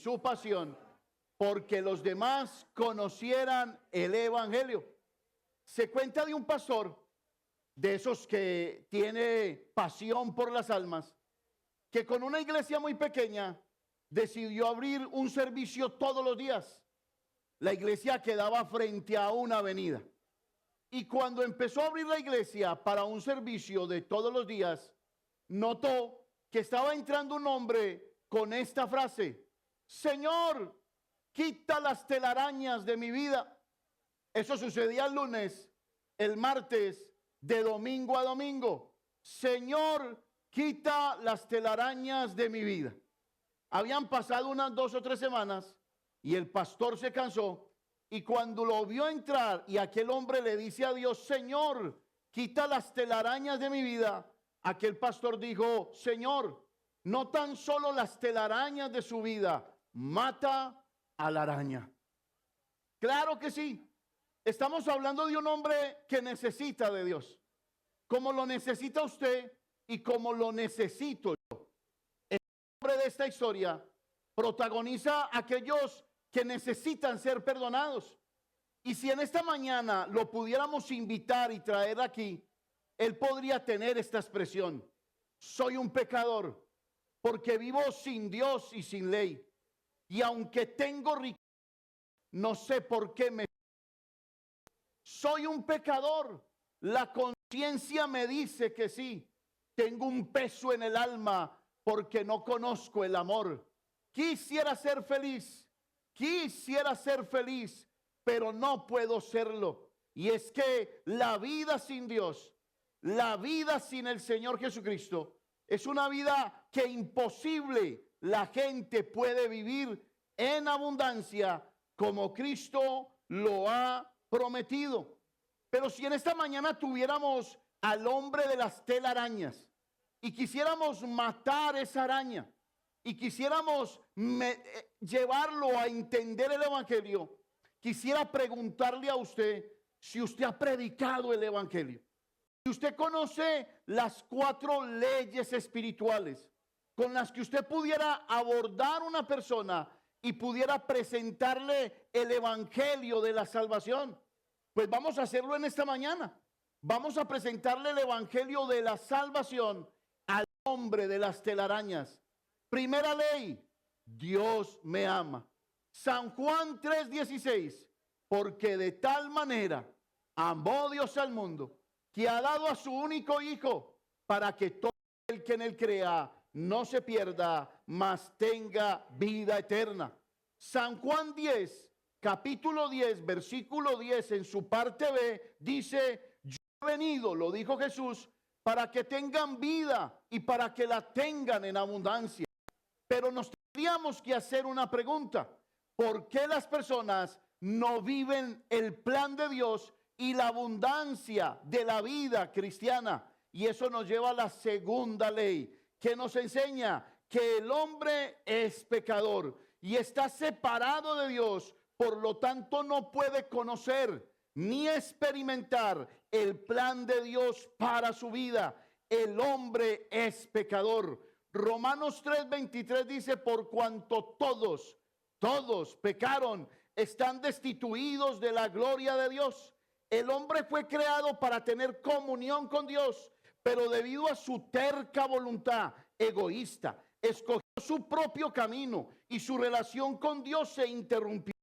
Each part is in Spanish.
su pasión, porque los demás conocieran el evangelio. Se cuenta de un pastor, de esos que tiene pasión por las almas, que con una iglesia muy pequeña decidió abrir un servicio todos los días. La iglesia quedaba frente a una avenida. Y cuando empezó a abrir la iglesia para un servicio de todos los días, notó que estaba entrando un hombre con esta frase: Señor, quita las telarañas de mi vida. Eso sucedía el lunes, el martes, de domingo a domingo. Señor, quita las telarañas de mi vida. Habían pasado unas 2 o 3 semanas y el pastor se cansó, y cuando lo vio entrar y aquel hombre le dice a Dios: Señor, quita las telarañas de mi vida, aquel pastor dijo: Señor, no tan solo las telarañas de su vida, mata a la araña. Claro que sí. Estamos hablando de un hombre que necesita de Dios, como lo necesita usted y como lo necesito yo. El hombre de esta historia protagoniza a aquellos que necesitan ser perdonados. Y si en esta mañana lo pudiéramos invitar y traer aquí, él podría tener esta expresión: soy un pecador, porque vivo sin Dios y sin ley. Y aunque tengo riqueza, no sé por qué me... Soy un pecador. La conciencia me dice que sí. Tengo un peso en el alma porque no conozco el amor. Quisiera ser feliz. Quisiera ser feliz, pero no puedo serlo. Y es que la vida sin Dios, la vida sin el Señor Jesucristo, es una vida que imposible la gente puede vivir en abundancia como Cristo lo ha prometido. Pero si en esta mañana tuviéramos al hombre de las telarañas y quisiéramos matar esa araña y quisiéramos llevarlo a entender el evangelio, quisiera preguntarle a usted si usted ha predicado el evangelio. Si usted conoce las 4 leyes espirituales con las que usted pudiera abordar una persona y pudiera presentarle el evangelio de la salvación, pues vamos a hacerlo en esta mañana. Vamos a presentarle el evangelio de la salvación al hombre de las telarañas. Primera ley: Dios me ama. San Juan 3:16, porque de tal manera amó Dios al mundo, que ha dado a su único Hijo, para que todo el que en él crea no se pierda, mas tenga vida eterna. San Juan 10, capítulo 10, versículo 10, en su parte B, dice: yo he venido, lo dijo Jesús, para que tengan vida y para que la tengan en abundancia. Pero nos tendríamos que hacer una pregunta: ¿por qué las personas no viven el plan de Dios y la abundancia de la vida cristiana? Y eso nos lleva a la segunda ley, que nos enseña que el hombre es pecador y está separado de Dios, por lo tanto no puede conocer ni experimentar el plan de Dios para su vida. El hombre es pecador. Romanos 3:23 dice: por cuanto todos pecaron, están destituidos de la gloria de Dios. El hombre fue creado para tener comunión con Dios, pero debido a su terca voluntad egoísta, escogió su propio camino y su relación con Dios se interrumpió.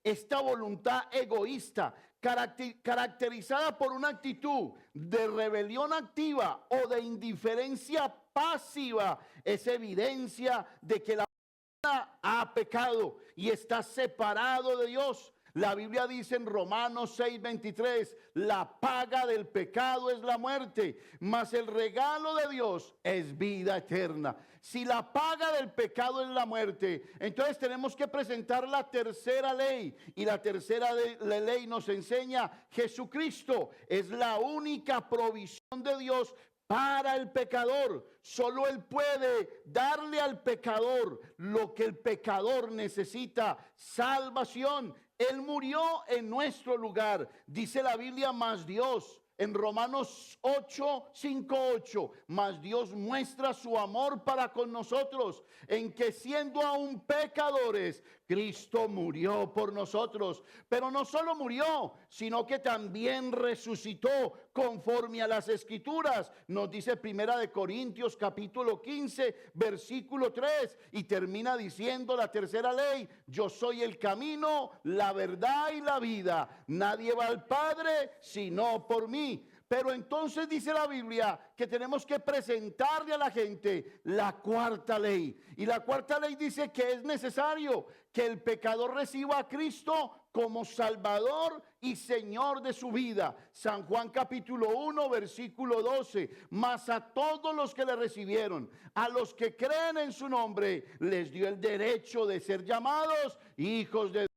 Esta voluntad egoísta, caracterizada por una actitud de rebelión activa o de indiferencia pasiva, es evidencia de que la persona ha pecado y está separado de Dios. La Biblia dice en Romanos 6:23, la paga del pecado es la muerte, mas el regalo de Dios es vida eterna. Si la paga del pecado es la muerte, entonces tenemos que presentar la tercera ley. Y la tercera ley nos enseña: Jesucristo es la única provisión de Dios para el pecador. Solo Él puede darle al pecador lo que el pecador necesita: salvación. Él murió en nuestro lugar. Dice la Biblia: mas Dios en Romanos 8, 5, 8, mas Dios muestra su amor para con nosotros, en que siendo aún pecadores, Cristo murió por nosotros. Pero no solo murió, sino que también resucitó conforme a las Escrituras. Nos dice Primera de Corintios capítulo 15, versículo 3, y termina diciendo la tercera ley: yo soy el camino, la verdad y la vida. Nadie va al Padre sino por mí. Pero entonces dice la Biblia que tenemos que presentarle a la gente la cuarta ley. Y la cuarta ley dice que es necesario que el pecador reciba a Cristo como Salvador y Señor de su vida. San Juan capítulo 1, versículo 12. Mas a todos los que le recibieron, a los que creen en su nombre, les dio el derecho de ser llamados hijos de Dios.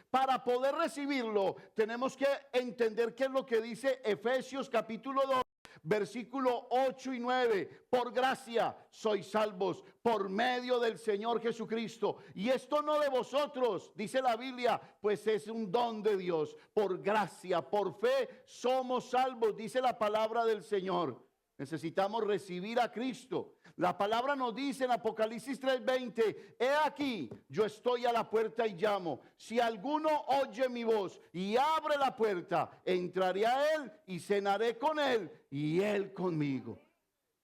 Para poder recibirlo, tenemos que entender qué es lo que dice Efesios capítulo 2, versículo 8 y 9. Por gracia sois salvos por medio del Señor Jesucristo. Y esto no de vosotros, dice la Biblia, pues es un don de Dios. Por gracia, por fe, somos salvos, dice la palabra del Señor. Necesitamos recibir a Cristo. La palabra nos dice en Apocalipsis 3:20: he aquí, yo estoy a la puerta y llamo. Si alguno oye mi voz y abre la puerta, entraré a él y cenaré con él y él conmigo.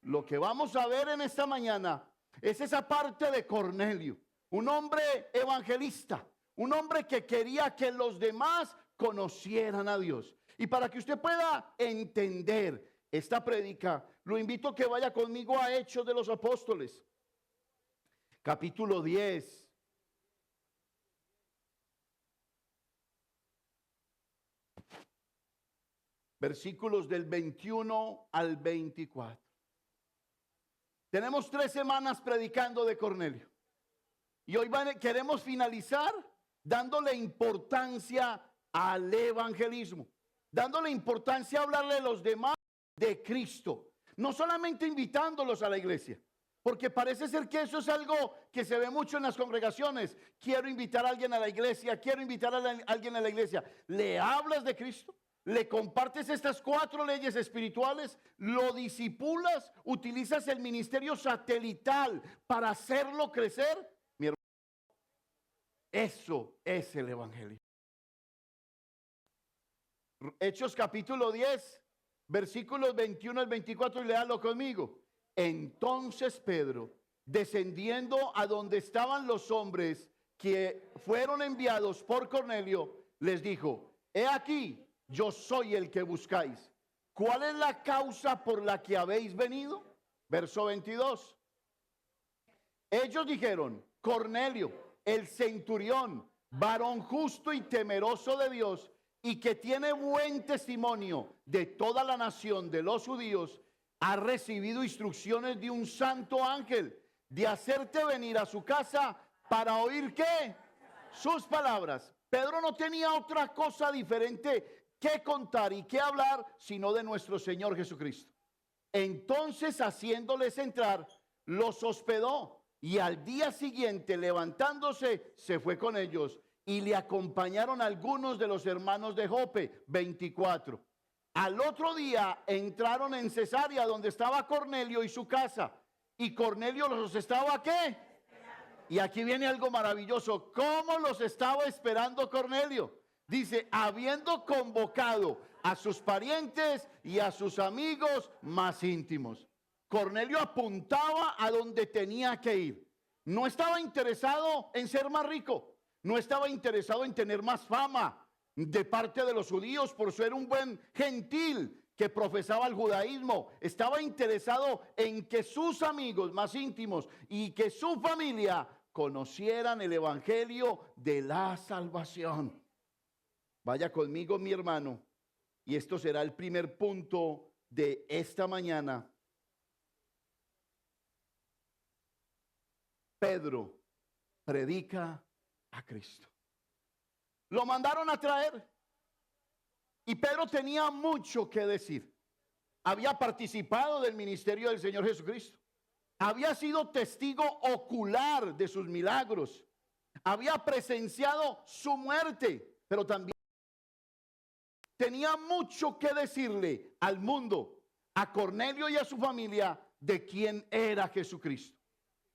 Lo que vamos a ver en esta mañana es esa parte de Cornelio, un hombre evangelista, un hombre que quería que los demás conocieran a Dios. Y para que usted pueda entender esta prédica, lo invito a que vaya conmigo a Hechos de los Apóstoles, capítulo 10. Versículos del 21 al 24. Tenemos 3 semanas predicando de Cornelio. Y hoy queremos finalizar dándole importancia al evangelismo, dándole importancia a hablarle a los demás de Cristo, no solamente invitándolos a la iglesia, porque parece ser que eso es algo que se ve mucho en las congregaciones. Quiero invitar a alguien a la iglesia, quiero invitar a alguien a la iglesia. ¿Le hablas de Cristo? ¿Le compartes estas 4 leyes espirituales? ¿Lo disipulas? ¿Utilizas el ministerio satelital para hacerlo crecer? Mi hermano, eso es el evangelio. Hechos capítulo 10, versículos 21 al 24, y léalo conmigo. Entonces Pedro, descendiendo a donde estaban los hombres que fueron enviados por Cornelio, les dijo: he aquí, yo soy el que buscáis. ¿Cuál es la causa por la que habéis venido? Verso 22. Ellos dijeron: Cornelio, el centurión, varón justo y temeroso de Dios, y que tiene buen testimonio de toda la nación de los judíos, ha recibido instrucciones de un santo ángel de hacerte venir a su casa para oír ¿qué? Sus palabras. Pedro no tenía otra cosa diferente que contar y que hablar sino de nuestro Señor Jesucristo. Entonces, haciéndoles entrar, los hospedó, y al día siguiente, levantándose, se fue con ellos, y le acompañaron algunos de los hermanos de Jope. 24. Al otro día entraron en Cesarea, donde estaba Cornelio y su casa. Y Cornelio los estaba ¿qué? Y aquí viene algo maravilloso. ¿Cómo los estaba esperando Cornelio? Dice: habiendo convocado a sus parientes y a sus amigos más íntimos. Cornelio apuntaba a donde tenía que ir. No estaba interesado en ser más rico. No estaba interesado en tener más fama de parte de los judíos por ser un buen gentil que profesaba el judaísmo. Estaba interesado en que sus amigos más íntimos y que su familia conocieran el evangelio de la salvación. Vaya conmigo, mi hermano, y esto será el primer punto de esta mañana. Pedro predica a Cristo. Lo mandaron a traer y Pedro tenía mucho que decir. Había participado del ministerio del Señor Jesucristo. Había sido testigo ocular de sus milagros. Había presenciado su muerte, pero también tenía mucho que decirle al mundo, a Cornelio y a su familia, de quién era Jesucristo.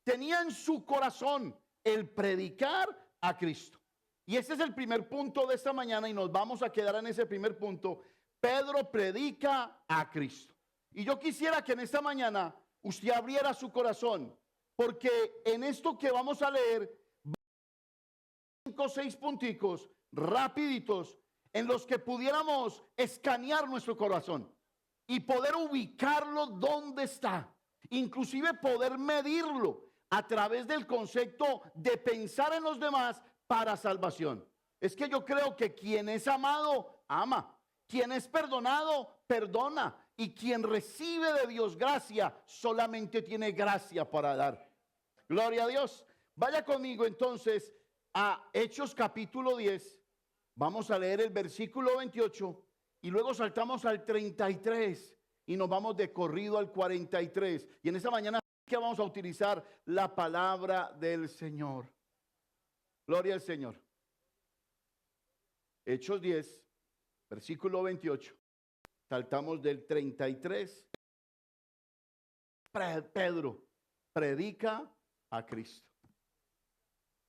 Tenía en su corazón el predicar a Cristo. Y ese es el primer punto de esta mañana y nos vamos a quedar en ese primer punto. Pedro predica a Cristo. Y yo quisiera que en esta mañana usted abriera su corazón, porque en esto que vamos a leer, 5 o 6 punticos rapiditos en los que pudiéramos escanear nuestro corazón y poder ubicarlo donde está, inclusive poder medirlo a través del concepto de pensar en los demás para salvación. Es que yo creo que quien es amado, ama. Quien es perdonado, perdona. Y quien recibe de Dios gracia, solamente tiene gracia para dar. Gloria a Dios. Vaya conmigo entonces a Hechos capítulo 10. Vamos a leer el versículo 28 y luego saltamos al 33 y nos vamos de corrido al 43. Y en esta mañana que vamos a utilizar la palabra del Señor. Gloria al Señor. Hechos 10, versículo 28. Saltamos del 33. Pedro predica a Cristo.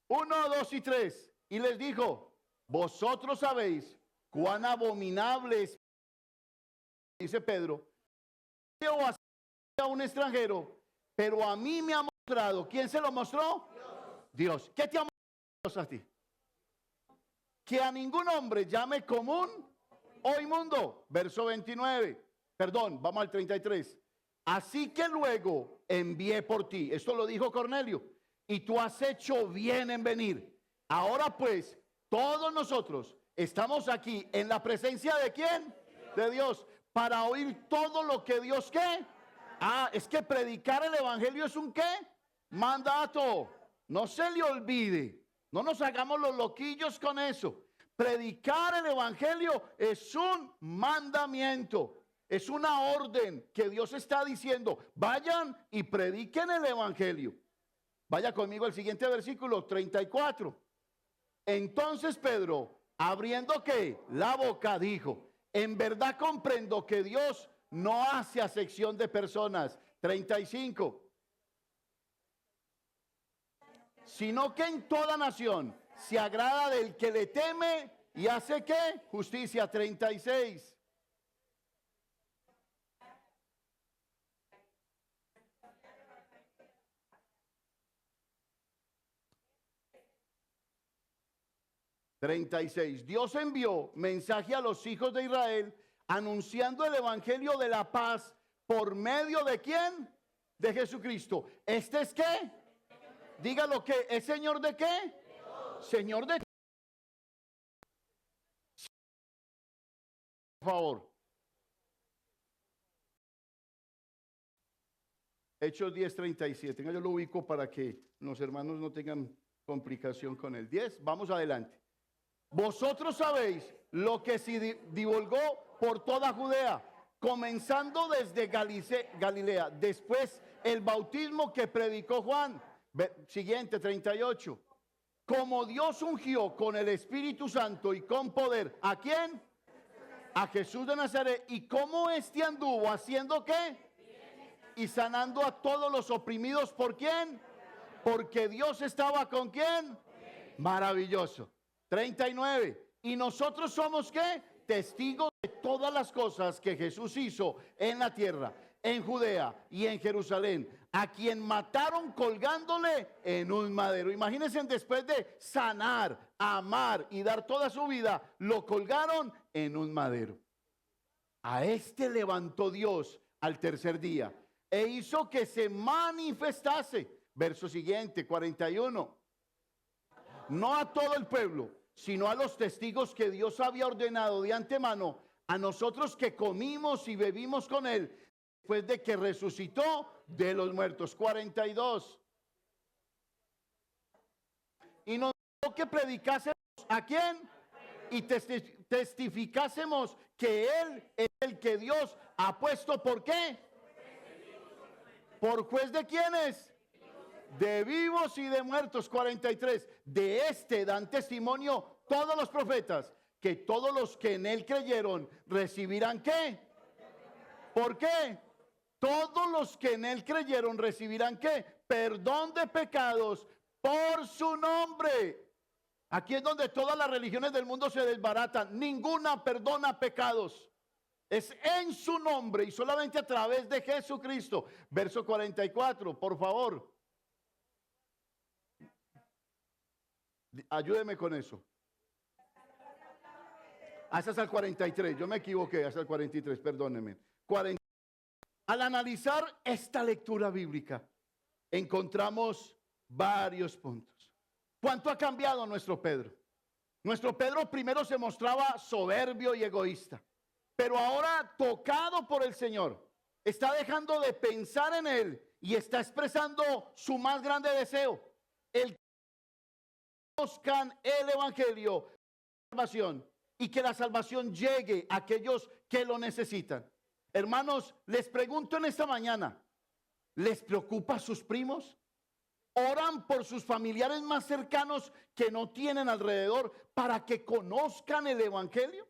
1, 2 y 3. Y les dijo: vosotros sabéis cuán abominable es, dice Pedro, a un extranjero, pero a mí me ha mostrado. ¿Quién se lo mostró? Dios. ¿Qué te ha mostrado a ti? Que a ningún hombre llame común o inmundo. Verso 29. Perdón, vamos al 33. Así que luego envié por ti. Esto lo dijo Cornelio. Y tú has hecho bien en venir. Ahora pues, todos nosotros estamos aquí en la presencia de ¿quién? De Dios. Para oír todo lo que Dios ¿qué? Es que predicar el evangelio es un ¿qué? Mandato. No se le olvide. No nos hagamos los loquillos con eso. Predicar el evangelio es un mandamiento. Es una orden que Dios está diciendo. Vayan y prediquen el evangelio. Vaya conmigo al siguiente versículo, 34. Entonces Pedro, abriendo ¿qué? La boca, dijo: en verdad comprendo que Dios no hace acepción de personas. 35. Sino que en toda nación se agrada del que le teme y hace ¿qué? Justicia. 36. Dios envió mensaje a los hijos de Israel anunciando el evangelio de la paz por medio de ¿quién? De Jesucristo. ¿Este es qué? Dígalo, que es Señor de qué? Dios. Señor de, por favor. Hechos 10:37. Yo lo ubico para que los hermanos no tengan complicación con el 10. Vamos adelante. Vosotros sabéis lo que se divulgó por toda Judea, comenzando desde Galilea, después el bautismo que predicó Juan. Siguiente, 38. Como Dios ungió con el Espíritu Santo y con poder, ¿a quién? A Jesús de Nazaret. ¿Y cómo este anduvo haciendo qué? Y sanando a todos los oprimidos. ¿Por quién? Porque Dios estaba con quién. Maravilloso. 39. Y nosotros somos ¿qué? Testigos de todas las cosas que Jesús hizo en la tierra, en Judea y en Jerusalén, a quien mataron colgándole en un madero. Imagínense, después de sanar, amar y dar toda su vida, lo colgaron en un madero. A este levantó Dios al tercer día e hizo que se manifestase. Verso siguiente, 41. No a todo el pueblo, sino a los testigos que Dios había ordenado de antemano, a nosotros que comimos y bebimos con él, después de que resucitó de los muertos. 42. Y nos dijo que predicásemos ¿a quién? Y testificásemos que él es el que Dios ha puesto. ¿Por qué? ¿Por juez de quiénes? De vivos y de muertos. 43. De este dan testimonio todos los profetas, que todos los que en él creyeron recibirán ¿qué? ¿Por qué? Todos los que en él creyeron recibirán ¿qué? Perdón de pecados por su nombre. Aquí es donde todas las religiones del mundo se desbaratan. Ninguna perdona pecados. Es en su nombre y solamente a través de Jesucristo. Verso 44, por favor. Ayúdeme con eso. Hasta el 43, yo me equivoqué, hasta el 43, perdónenme. Al analizar esta lectura bíblica, encontramos varios puntos. ¿Cuánto ha cambiado nuestro Pedro? Nuestro Pedro primero se mostraba soberbio y egoísta, pero ahora tocado por el Señor, está dejando de pensar en él y está expresando su más grande deseo, el que conozcan el evangelio, salvación, y que la salvación llegue a aquellos que lo necesitan. Hermanos, les pregunto en esta mañana, ¿les preocupa a sus primos? ¿Oran por sus familiares más cercanos que no tienen alrededor para que conozcan el evangelio?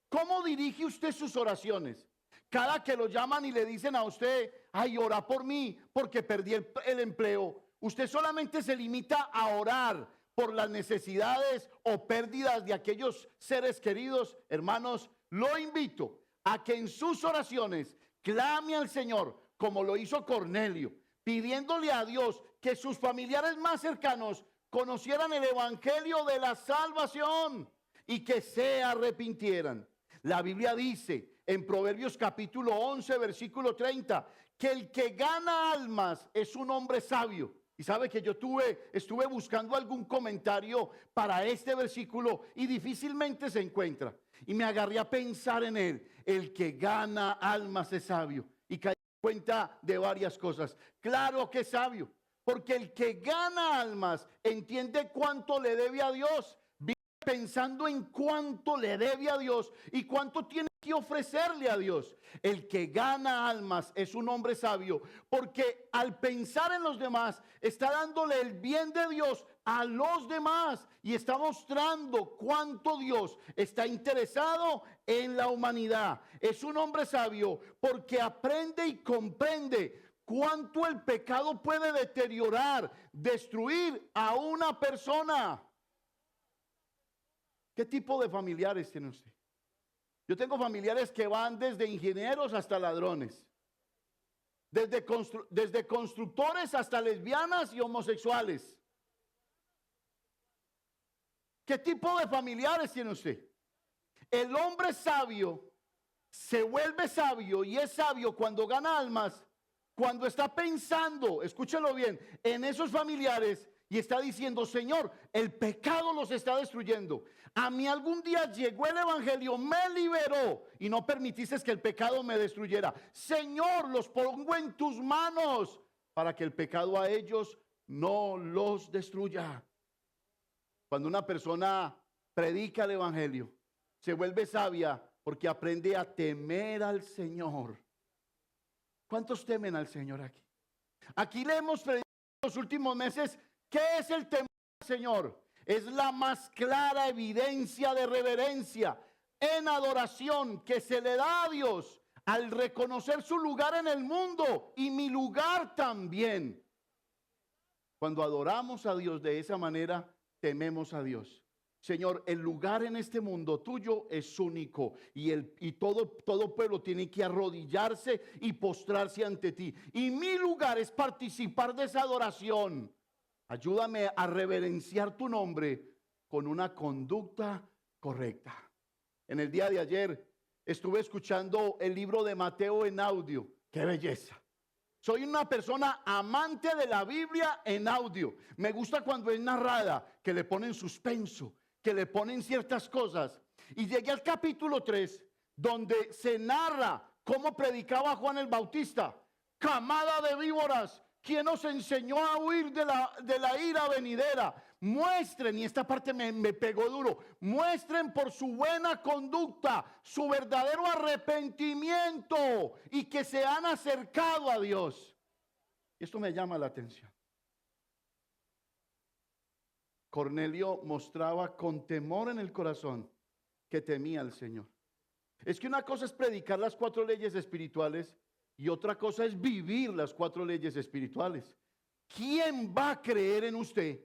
¿Cómo dirige usted sus oraciones? Cada que lo llaman y le dicen a usted, ay, ora por mí porque perdí el empleo, usted solamente se limita a orar por las necesidades o pérdidas de aquellos seres queridos. Hermanos, lo invito a que en sus oraciones clame al Señor como lo hizo Cornelio, pidiéndole a Dios que sus familiares más cercanos conocieran el evangelio de la salvación y que se arrepintieran. La Biblia dice en Proverbios capítulo 11, versículo 30, que el que gana almas es un hombre sabio. Y sabe que yo estuve buscando algún comentario para este versículo y difícilmente se encuentra. Y me agarré a pensar en él. El que gana almas es sabio. Y caí en cuenta de varias cosas. Claro que es sabio, porque el que gana almas entiende cuánto le debe a Dios. Vive pensando en cuánto le debe a Dios y cuánto tiene que ofrecerle a Dios. El que gana almas es un hombre sabio, porque al pensar en los demás está dándole el bien de Dios a los demás y está mostrando cuánto Dios está interesado en la humanidad. Es un hombre sabio porque aprende y comprende cuánto el pecado puede deteriorar, destruir a una persona. ¿Qué tipo de familiares tiene usted? Yo tengo familiares que van desde ingenieros hasta ladrones, desde constructores hasta lesbianas y homosexuales. ¿Qué tipo de familiares tiene usted? El hombre sabio se vuelve sabio y es sabio cuando gana almas, cuando está pensando, escúchelo bien, en esos familiares y está diciendo, Señor, el pecado los está destruyendo. A mí algún día llegó el evangelio, me liberó y no permitiste que el pecado me destruyera. Señor, los pongo en tus manos para que el pecado a ellos no los destruya. Cuando una persona predica el evangelio, se vuelve sabia porque aprende a temer al Señor. ¿Cuántos temen al Señor aquí? Aquí le hemos predicado en los últimos meses. ¿Qué es el temor al Señor? Es la más clara evidencia de reverencia en adoración que se le da a Dios al reconocer su lugar en el mundo y mi lugar también. Cuando adoramos a Dios de esa manera, tememos a Dios. Señor, el lugar en este mundo tuyo es único y todo pueblo tiene que arrodillarse y postrarse ante ti. Y mi lugar es participar de esa adoración. Ayúdame a reverenciar tu nombre con una conducta correcta. En el día de ayer estuve escuchando el libro de Mateo en audio. ¡Qué belleza! Soy una persona amante de la Biblia en audio. Me gusta cuando es narrada, que le ponen suspenso, que le ponen ciertas cosas. Y llegué al capítulo 3, donde se narra cómo predicaba Juan el Bautista. Camada de víboras, ¿quién os enseñó a huir de la ira venidera? Muestren, y esta parte me pegó duro, muestren por su buena conducta su verdadero arrepentimiento y que se han acercado a Dios. Esto me llama la atención. Cornelio mostraba con temor en el corazón que temía al Señor. Es que una cosa es predicar las 4 leyes espirituales y otra cosa es vivir las 4 leyes espirituales. ¿Quién va a creer en usted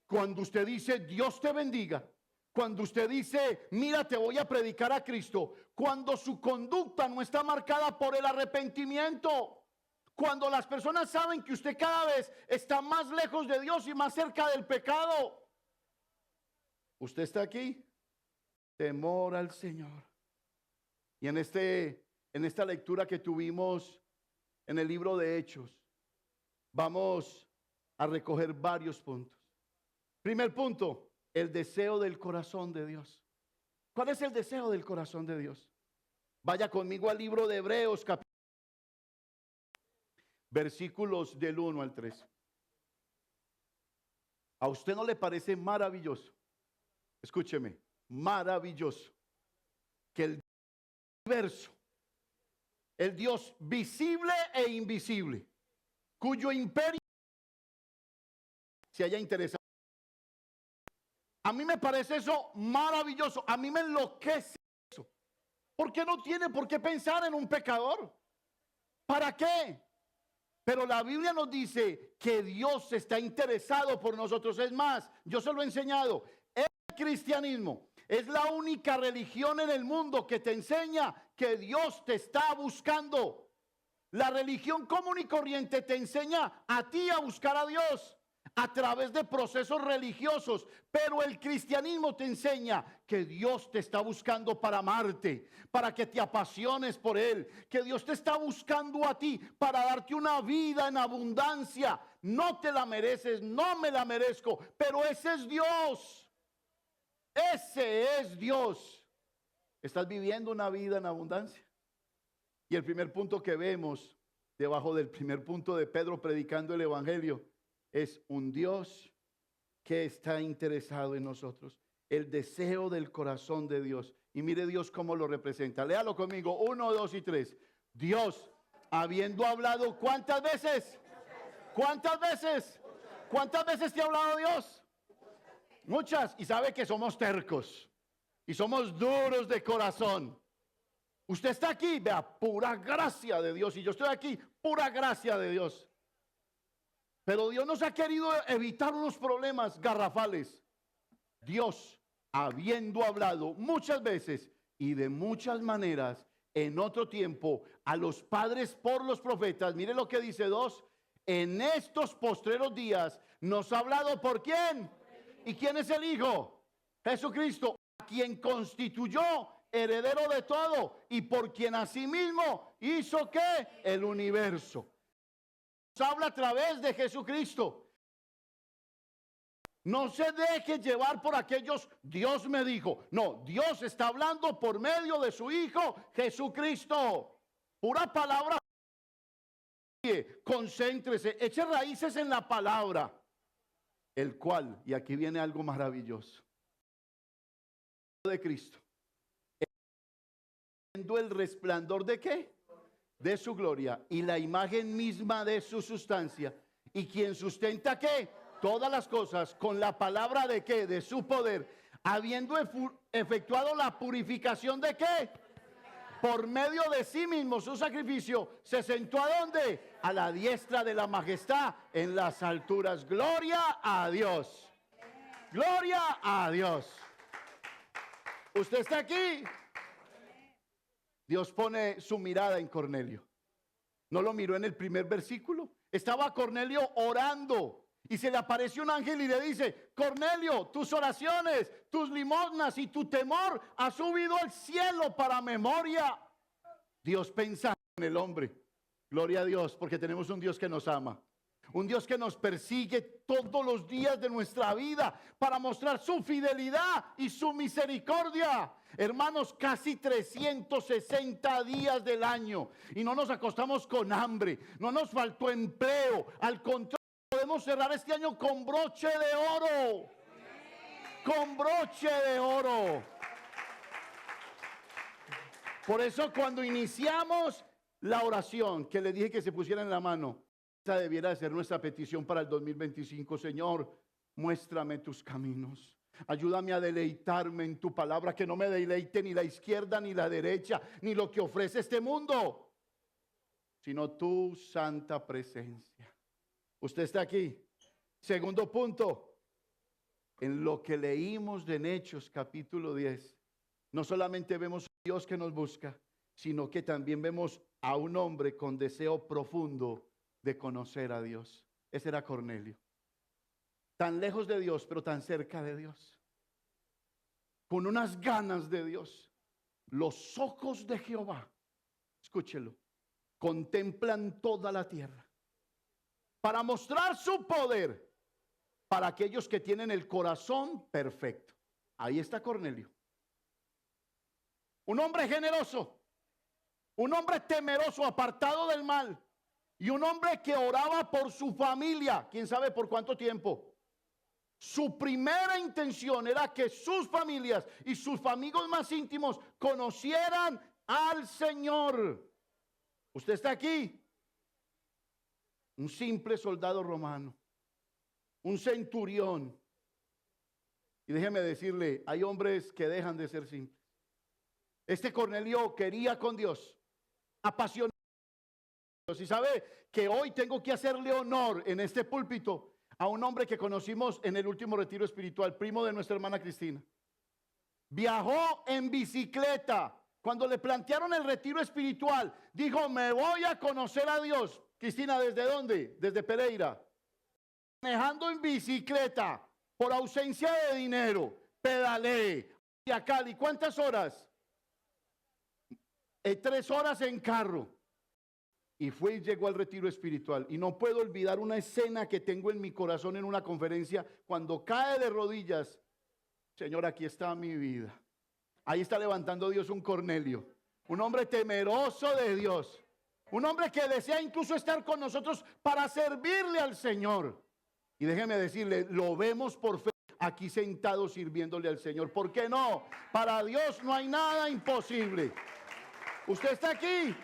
cuando usted dice Dios te bendiga? Cuando usted dice, mira, te voy a predicar a Cristo. Cuando su conducta no está marcada por el arrepentimiento. Cuando las personas saben que usted cada vez está más lejos de Dios y más cerca del pecado. Usted está aquí. Temor al Señor. Y en esta lectura que tuvimos en el libro de Hechos, vamos a recoger varios puntos. Primer punto. El deseo del corazón de Dios. ¿Cuál es el deseo del corazón de Dios? Vaya conmigo al libro de Hebreos, versículos del 1 al 3. ¿A usted no le parece maravilloso? Escúcheme, maravilloso que el universo, el Dios visible e invisible, cuyo imperio se haya interesado. A mí me parece eso maravilloso. A mí me enloquece eso. Porque no tiene por qué pensar en un pecador. ¿Para qué? Pero la Biblia nos dice que Dios está interesado por nosotros. Es más, yo se lo he enseñado. El cristianismo es la única religión en el mundo que te enseña que Dios te está buscando. La religión común y corriente te enseña a ti a buscar a Dios a través de procesos religiosos, pero el cristianismo te enseña que Dios te está buscando para amarte, para que te apasiones por Él, que Dios te está buscando a ti para darte una vida en abundancia. No te la mereces, no me la merezco, pero ese es Dios. Ese es Dios. ¿Estás viviendo una vida en abundancia? Y el primer punto que vemos debajo del primer punto de Pedro predicando el evangelio es un Dios que está interesado en nosotros. El deseo del corazón de Dios. Y mire Dios cómo lo representa. Léalo conmigo. 1, 2 y 3. Dios, habiendo hablado, ¿cuántas veces? ¿Cuántas veces? ¿Cuántas veces te ha hablado Dios? Muchas. Y sabe que somos tercos. Y somos duros de corazón. Usted está aquí, vea, pura gracia de Dios. Y yo estoy aquí, pura gracia de Dios. Pero Dios nos ha querido evitar unos problemas garrafales. Dios, habiendo hablado muchas veces y de muchas maneras en otro tiempo a los padres por los profetas, mire lo que dice 2, en estos postreros días nos ha hablado ¿por quién? ¿Y quién es el Hijo? Jesucristo, a quien constituyó heredero de todo y por quien asimismo hizo ¿qué? El universo. Habla a través de Jesucristo. No se deje llevar por aquellos, Dios me dijo. No, Dios está hablando por medio de su Hijo Jesucristo. Pura palabra. Concéntrese, eche raíces en la palabra. El cual, y aquí viene algo maravilloso, de Cristo. Viendo el resplandor de ¿qué? De su gloria y la imagen misma de su sustancia, y quien sustenta ¿qué? Todas las cosas con la palabra de ¿qué? De su poder, habiendo efectuado la purificación de ¿qué? Por medio de sí mismo su sacrificio, se sentó ¿a dónde? A la diestra de la majestad en las alturas. Gloria a Dios. Gloria a Dios. Usted está aquí. Dios pone su mirada en Cornelio. ¿No lo miró en el primer versículo? Estaba Cornelio orando y se le apareció un ángel y le dice: Cornelio, tus oraciones, tus limosnas y tu temor ha subido al cielo para memoria. Dios pensando en el hombre. Gloria a Dios, porque tenemos un Dios que nos ama. Un Dios que nos persigue todos los días de nuestra vida para mostrar su fidelidad y su misericordia. Hermanos, casi 360 días del año y no nos acostamos con hambre, no nos faltó empleo. Al contrario, podemos cerrar este año con broche de oro. Con broche de oro. Por eso cuando iniciamos la oración, que le dije que se pusiera en la mano, esa debiera ser nuestra petición para el 2025. Señor, muéstrame tus caminos. Ayúdame a deleitarme en tu palabra, que no me deleite ni la izquierda ni la derecha, ni lo que ofrece este mundo, sino tu santa presencia. Usted está aquí. Segundo punto, en lo que leímos de Hechos capítulo 10, no solamente vemos a Dios que nos busca, sino que también vemos a un hombre con deseo profundo de conocer a Dios. Ese era Cornelio. Tan lejos de Dios, pero tan cerca de Dios. Con unas ganas de Dios. Los ojos de Jehová, escúchelo, contemplan toda la tierra para mostrar su poder para aquellos que tienen el corazón perfecto. Ahí está Cornelio. Un hombre generoso, un hombre temeroso, apartado del mal, y un hombre que oraba por su familia, quién sabe por cuánto tiempo. Su primera intención era que sus familias y sus amigos más íntimos conocieran al Señor. Usted está aquí, un simple soldado romano, un centurión. Y déjeme decirle, hay hombres que dejan de ser simples. Este Cornelio quería con Dios, apasionado. Y sabe que hoy tengo que hacerle honor en este púlpito a un hombre que conocimos en el último retiro espiritual, primo de nuestra hermana Cristina. Viajó en bicicleta. Cuando le plantearon el retiro espiritual, dijo, me voy a conocer a Dios. Cristina, ¿desde dónde? Desde Pereira. Manejando en bicicleta, por ausencia de dinero, pedaleé a Cali. ¿Cuántas horas? 3 horas en carro. Y fue y llegó al retiro espiritual. Y no puedo olvidar una escena que tengo en mi corazón en una conferencia, cuando cae de rodillas. Señor, aquí está mi vida. Ahí está levantando Dios un Cornelio, un hombre temeroso de Dios, un hombre que desea incluso estar con nosotros para servirle al Señor. Y déjeme decirle, lo vemos por fe aquí sentado sirviéndole al Señor. ¿Por qué no? Para Dios no hay nada imposible. Usted está aquí.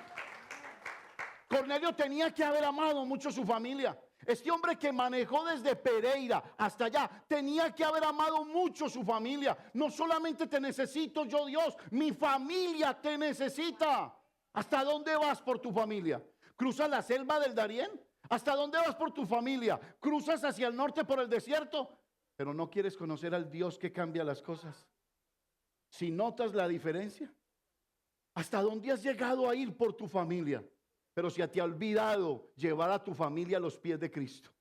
Cornelio tenía que haber amado mucho a su familia. Este hombre que manejó desde Pereira hasta allá, tenía que haber amado mucho a su familia. No solamente te necesito yo, Dios, mi familia te necesita. ¿Hasta dónde vas por tu familia? ¿Cruzas la selva del Darién? ¿Hasta dónde vas por tu familia? ¿Cruzas hacia el norte por el desierto? Pero no quieres conocer al Dios que cambia las cosas. Si notas la diferencia, ¿hasta dónde has llegado a ir por tu familia? Pero se te ha olvidado llevar a tu familia a los pies de Cristo.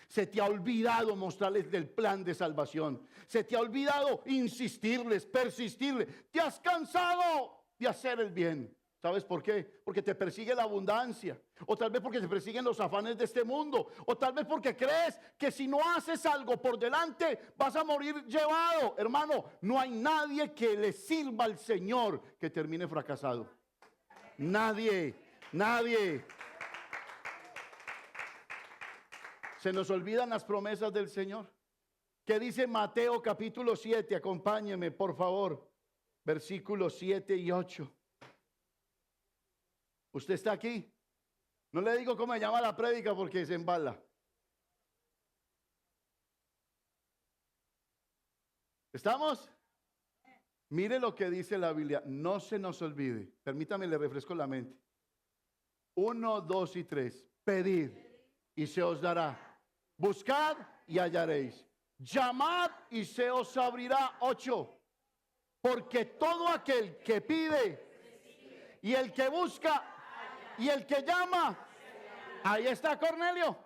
Se te ha olvidado mostrarles del plan de salvación. Se te ha olvidado insistirles, persistirles. Te has cansado de hacer el bien. ¿Sabes por qué? Porque te persigue la abundancia. O tal vez porque te persiguen los afanes de este mundo. O tal vez porque crees que si no haces algo por delante vas a morir llevado. Hermano, no hay nadie que le sirva al Señor que termine fracasado. Nadie. Nadie. Se nos olvidan las promesas del Señor. ¿Qué dice Mateo capítulo 7? Acompáñeme, por favor. Versículos 7 y 8. ¿Usted está aquí? No le digo cómo se llama la prédica porque se embala. ¿Estamos? Mire lo que dice la Biblia. No se nos olvide. Permítame, le refresco la mente. 1, 2 y 3. Pedid y se os dará. Buscad y hallaréis. Llamad y se os abrirá. 8. Porque todo aquel que pide y el que busca y el que llama. Ahí está Cornelio.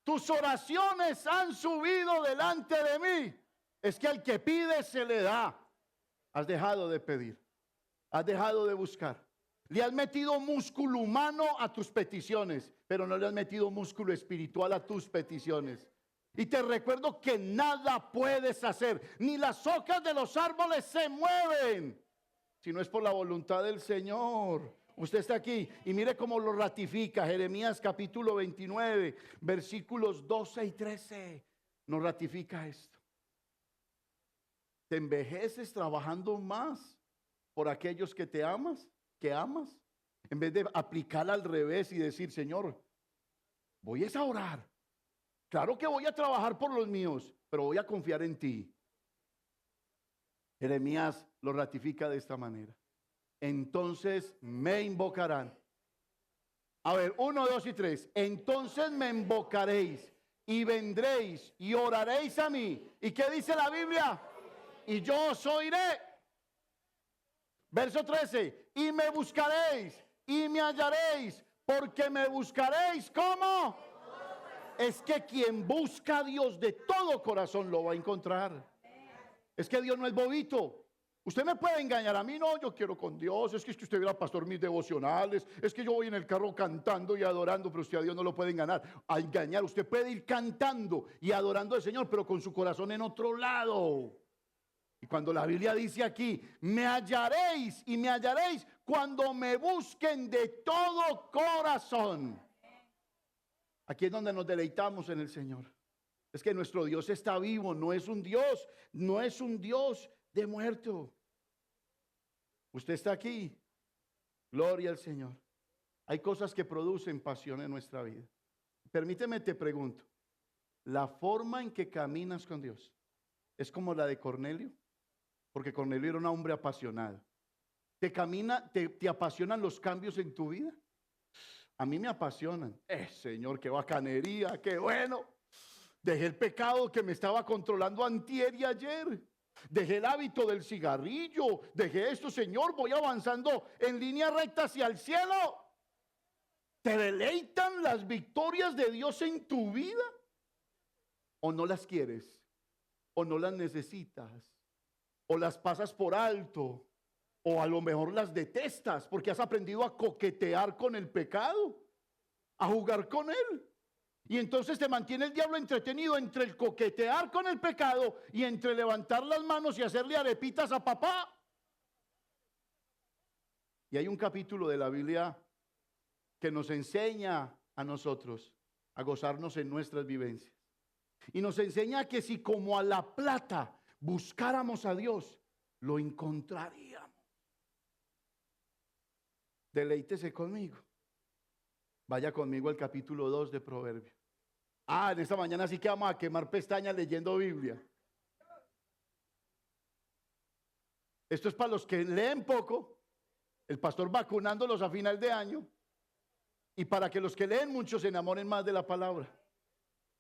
Tus oraciones han subido delante de mí. Es que al que pide se le da. Has dejado de pedir. Has dejado de buscar. Le has metido músculo humano a tus peticiones, pero no le has metido músculo espiritual a tus peticiones. Y te recuerdo que nada puedes hacer, ni las hojas de los árboles se mueven, si no es por la voluntad del Señor. Usted está aquí y mire cómo lo ratifica Jeremías capítulo 29, versículos 12 y 13. Nos ratifica esto. Te envejeces trabajando más por aquellos que te amas. Que amas, en vez de aplicar al revés y decir, Señor, voy a orar. Claro que voy a trabajar por los míos, pero voy a confiar en ti. Jeremías lo ratifica de esta manera. Entonces me invocarán. A ver, 1, 2 y 3. Entonces me invocaréis y vendréis y oraréis a mí. ¿Y qué dice la Biblia? Y yo os oiré. Verso 13. Y me buscaréis y me hallaréis, porque me buscaréis. ¿Cómo? Es que quien busca a Dios de todo corazón lo va a encontrar. Es que Dios no es bobito. Usted me puede engañar a mí, no, yo quiero con Dios, es que usted viera, pastor, mis devocionales, es que yo voy en el carro cantando y adorando, pero usted a Dios no lo puede engañar. A engañar, usted puede ir cantando y adorando al Señor, pero con su corazón en otro lado. Y cuando la Biblia dice aquí, me hallaréis y me hallaréis cuando me busquen de todo corazón. Aquí es donde nos deleitamos en el Señor. Es que nuestro Dios está vivo, no es un Dios de muerto. Usted está aquí, gloria al Señor. Hay cosas que producen pasión en nuestra vida. Permíteme, te pregunto, ¿la forma en que caminas con Dios es como la de Cornelio? Porque Cornelio era un hombre apasionado. ¿Te apasionan los cambios en tu vida? A mí me apasionan. Señor, qué bacanería, qué bueno. Dejé el pecado que me estaba controlando antier y ayer. Dejé el hábito del cigarrillo. Dejé esto, Señor, voy avanzando en línea recta hacia el cielo. ¿Te deleitan las victorias de Dios en tu vida? ¿O no las quieres? ¿O no las necesitas? ¿O las pasas por alto? ¿O a lo mejor las detestas porque has aprendido a coquetear con el pecado? A jugar con él. Y entonces te mantiene el diablo entretenido entre el coquetear con el pecado y entre levantar las manos y hacerle arepitas a papá. Y hay un capítulo de la Biblia que nos enseña a nosotros a gozarnos en nuestras vivencias. Y nos enseña que si como a la plata buscáramos a Dios, lo encontraríamos. Deleítese conmigo. Vaya conmigo al capítulo 2 de Proverbios. En esta mañana sí que vamos a quemar pestañas leyendo Biblia. Esto es para los que leen poco, el pastor vacunándolos a final de año, y para que los que leen mucho se enamoren más de la palabra.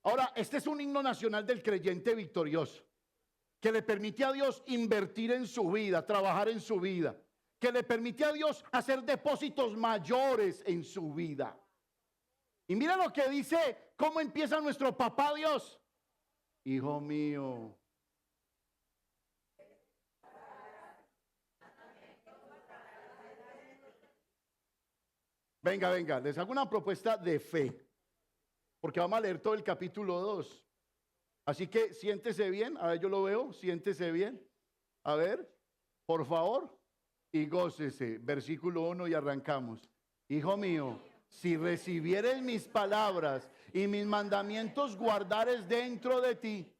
Ahora, este es un himno nacional del creyente victorioso, que le permite a Dios invertir en su vida, trabajar en su vida, que le permite a Dios hacer depósitos mayores en su vida. Y mira lo que dice, cómo empieza nuestro papá Dios. Hijo mío. Venga, les hago una propuesta de fe, porque vamos a leer todo el capítulo 2. Así que siéntese bien, a ver, yo lo veo, siéntese bien. A ver, por favor, y gócese. Versículo 1 y arrancamos. Hijo mío, si recibieres mis palabras y mis mandamientos guardares dentro de ti,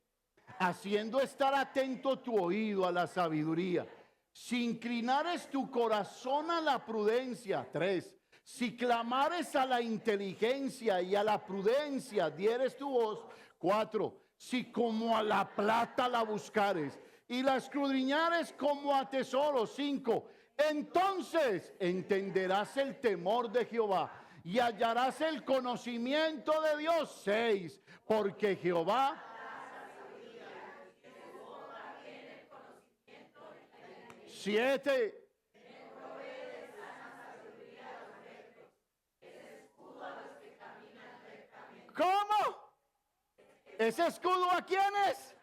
haciendo estar atento tu oído a la sabiduría, si inclinares tu corazón a la prudencia. 3. Si clamares a la inteligencia y a la prudencia dieres tu voz. 4. Si como a la plata la buscares y la escudriñares como a tesoro. 5. Entonces entenderás el temor de Jehová y hallarás el conocimiento de Dios. 6. Porque Jehová 7. ¿Cómo? ¿Ese escudo a quién es?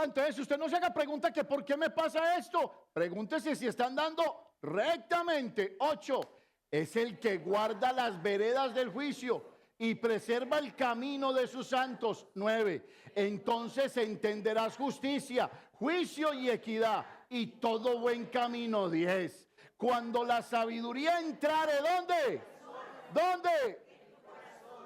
Entonces usted no se haga pregunta que ¿por qué me pasa esto? Pregúntese si está andando rectamente. 8. Es el que guarda las veredas del juicio y preserva el camino de sus santos. 9. Entonces entenderás justicia, juicio y equidad y todo buen camino. 10. Cuando la sabiduría entrare, ¿dónde? ¿Dónde?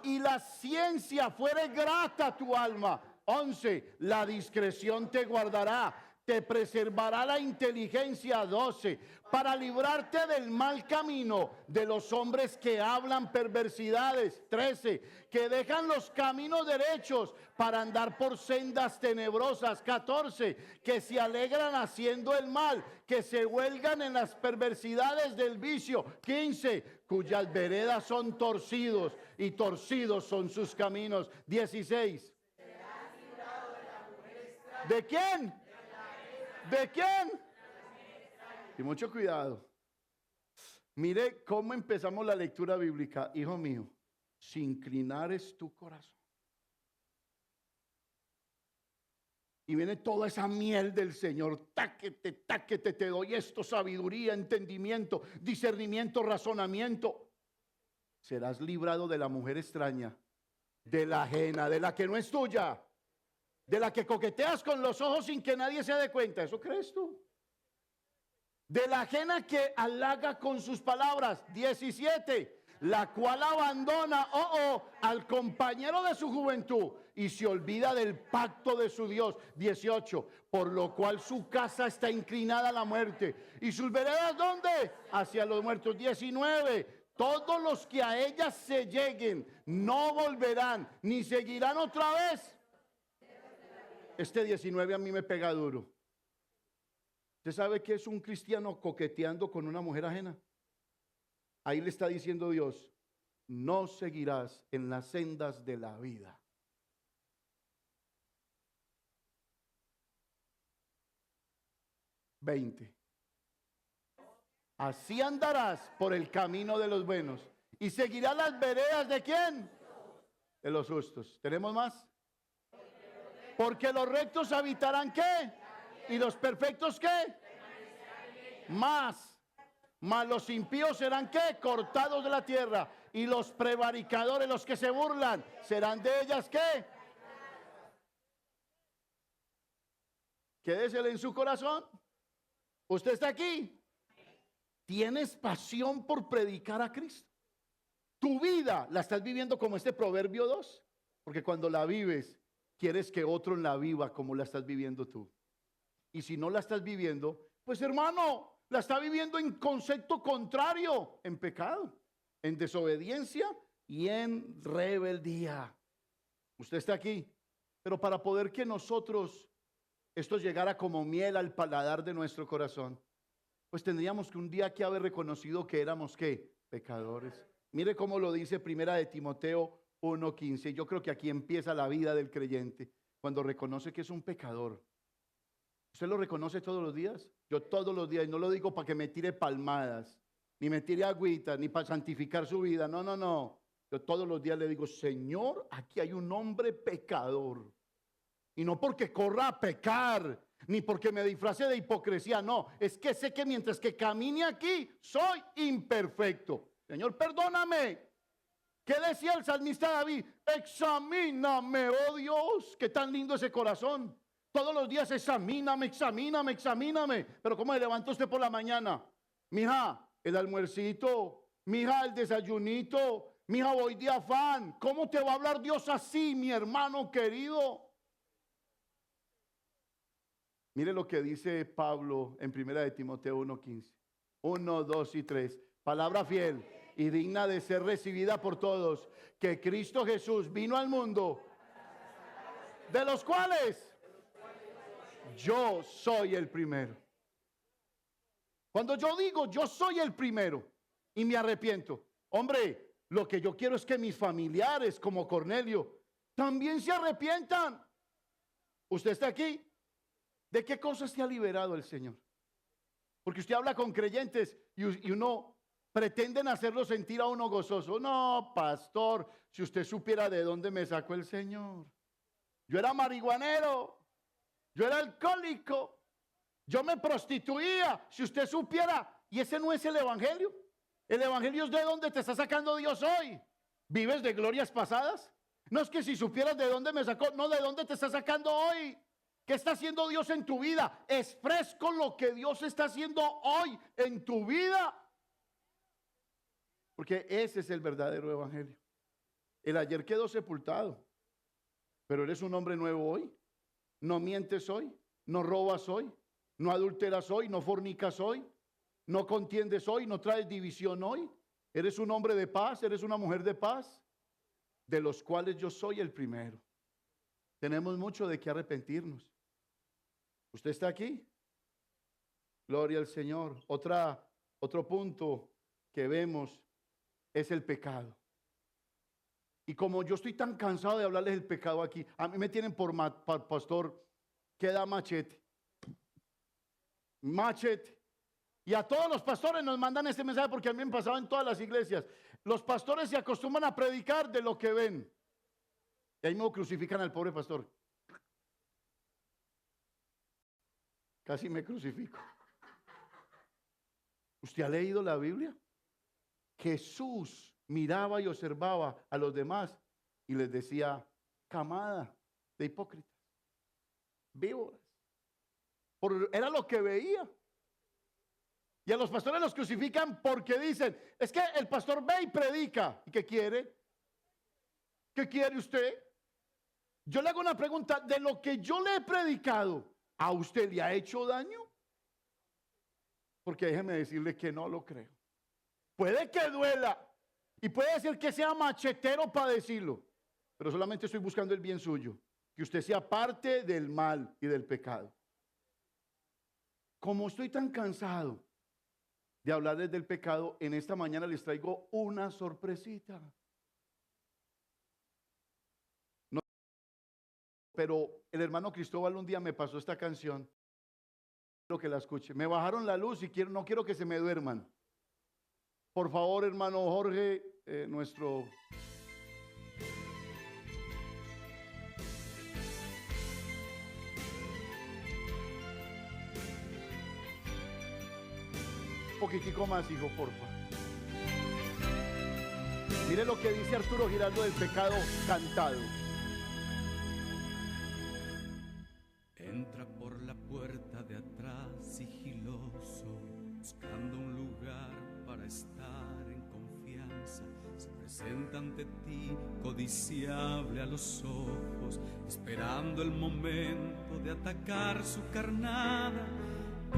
Y la ciencia fuere grata a tu alma. 11. La discreción te guardará, te preservará la inteligencia. 12, para librarte del mal camino de los hombres que hablan perversidades. 13, que dejan los caminos derechos para andar por sendas tenebrosas. 14, que se alegran haciendo el mal, que se huelgan en las perversidades del vicio. 15, cuyas veredas son torcidos y torcidos son sus caminos. 16, ¿de quién? ¿De quién? Y mucho cuidado. Mire cómo empezamos la lectura bíblica. Hijo mío, si inclinares tu corazón. Y viene toda esa miel del Señor. Táquete, táquete, te doy esto, sabiduría, entendimiento, discernimiento, razonamiento. Serás librado de la mujer extraña, de la ajena, de la que no es tuya, de la que coqueteas con los ojos sin que nadie se dé cuenta. ¿Eso crees tú? De la ajena que halaga con sus palabras. 17, la cual abandona al compañero de su juventud y se olvida del pacto de su Dios. 18, por lo cual su casa está inclinada a la muerte y sus veredas, ¿dónde? Hacia los muertos. 19, todos los que a ella se lleguen no volverán ni seguirán otra vez. Este 19 a mí me pega duro. ¿Usted sabe qué es un cristiano coqueteando con una mujer ajena? Ahí le está diciendo Dios, no seguirás en las sendas de la vida. Veinte. Así andarás por el camino de los buenos y seguirás las veredas ¿de quién? De los justos. ¿Tenemos más? Porque los rectos habitarán ¿qué? ¿Y los perfectos qué? Más los impíos serán ¿qué? Cortados de la tierra. Y los prevaricadores, los que se burlan, serán de ellas ¿qué? Quédesele en su corazón. Usted está aquí. ¿Tienes pasión por predicar a Cristo? Tu vida la estás viviendo como este Proverbio 2. Porque cuando la vives, quieres que otro la viva como la estás viviendo tú. Y si no la estás viviendo, pues hermano, la está viviendo en concepto contrario, en pecado, en desobediencia y en rebeldía. Usted está aquí, pero para poder que nosotros esto llegara como miel al paladar de nuestro corazón, pues tendríamos que un día que haber reconocido que éramos ¿qué? Pecadores. Mire cómo lo dice Primera de Timoteo 1:15. Yo creo que aquí empieza la vida del creyente, cuando reconoce que es un pecador. ¿Usted lo reconoce todos los días? Yo todos los días, y no lo digo para que me tire palmadas, ni me tire agüita, ni para santificar su vida. No, no, no. Yo todos los días le digo, Señor, aquí hay un hombre pecador. Y no porque corra a pecar, ni porque me disfrace de hipocresía. No, es que sé que mientras que camine aquí, soy imperfecto. Señor, perdóname. ¿Qué decía el salmista David? Examíname, oh Dios, qué tan lindo ese corazón. Todos los días examíname, examíname, examíname. Pero ¿cómo se levanta usted por la mañana? Mija, el almuercito, mija, el desayunito, mija, voy de afán. ¿Cómo te va a hablar Dios así, mi hermano querido? Mire lo que dice Pablo en 1 de Timoteo 1:15. 1, 2 y 3. Palabra fiel y digna de ser recibida por todos, que Cristo Jesús vino al mundo, de los cuales yo soy el primero. Cuando yo digo yo soy el primero y me arrepiento, hombre, lo que yo quiero es que mis familiares como Cornelio también se arrepientan. ¿Usted está aquí? ¿De qué cosas te ha liberado el Señor? Porque usted habla con creyentes y uno pretenden hacerlo sentir a uno gozoso. No, pastor, si usted supiera de dónde me sacó el Señor. Yo era marihuanero, yo era alcohólico, yo me prostituía. Si usted supiera, y ese no es el evangelio. El evangelio es de dónde te está sacando Dios hoy. ¿Vives de glorias pasadas? No es que si supieras de dónde me sacó, no, de dónde te está sacando hoy. ¿Qué está haciendo Dios en tu vida? Es fresco lo que Dios está haciendo hoy en tu vida. Porque ese es el verdadero evangelio. El ayer quedó sepultado, pero eres un hombre nuevo hoy. No mientes hoy, no robas hoy, no adulteras hoy, no fornicas hoy, no contiendes hoy, no traes división hoy. Eres un hombre de paz, eres una mujer de paz, de los cuales yo soy el primero. Tenemos mucho de qué arrepentirnos. ¿Usted está aquí? Gloria al Señor. Otro punto que vemos es el pecado. Y como yo estoy tan cansado de hablarles del pecado aquí, a mí me tienen por pastor que da machete. Machete. Y a todos los pastores nos mandan este mensaje porque a mí me pasaba en todas las iglesias. Los pastores se acostumbran a predicar de lo que ven. Y ahí me crucifican al pobre pastor. Casi me crucifico. ¿Usted ha leído la Biblia? Jesús miraba y observaba a los demás y les decía, camada de hipócritas, víboras. Era lo que veía. Y a los pastores los crucifican porque dicen, es que el pastor ve y predica. ¿Y qué quiere? ¿Qué quiere usted? Yo le hago una pregunta, de lo que yo le he predicado, ¿a usted le ha hecho daño? Porque déjeme decirle que no lo creo. Puede que duela y puede decir que sea machetero para decirlo, pero solamente estoy buscando el bien suyo, que usted sea parte del mal y del pecado. Como estoy tan cansado de hablarles del pecado, en esta mañana les traigo una sorpresita. No, pero el hermano Cristóbal un día me pasó esta canción. Quiero que la escuche. Me bajaron la luz y no quiero que se me duerman. Por favor, hermano Jorge, nuestro... Un poquitico más, hijo, por favor. Mire lo que dice Arturo Giraldo del pecado cantado. Entra por la puerta de atrás sigiloso, buscando un lugar para estar en confianza. Se presenta ante ti codiciable a los ojos, esperando el momento de atacar su carnada.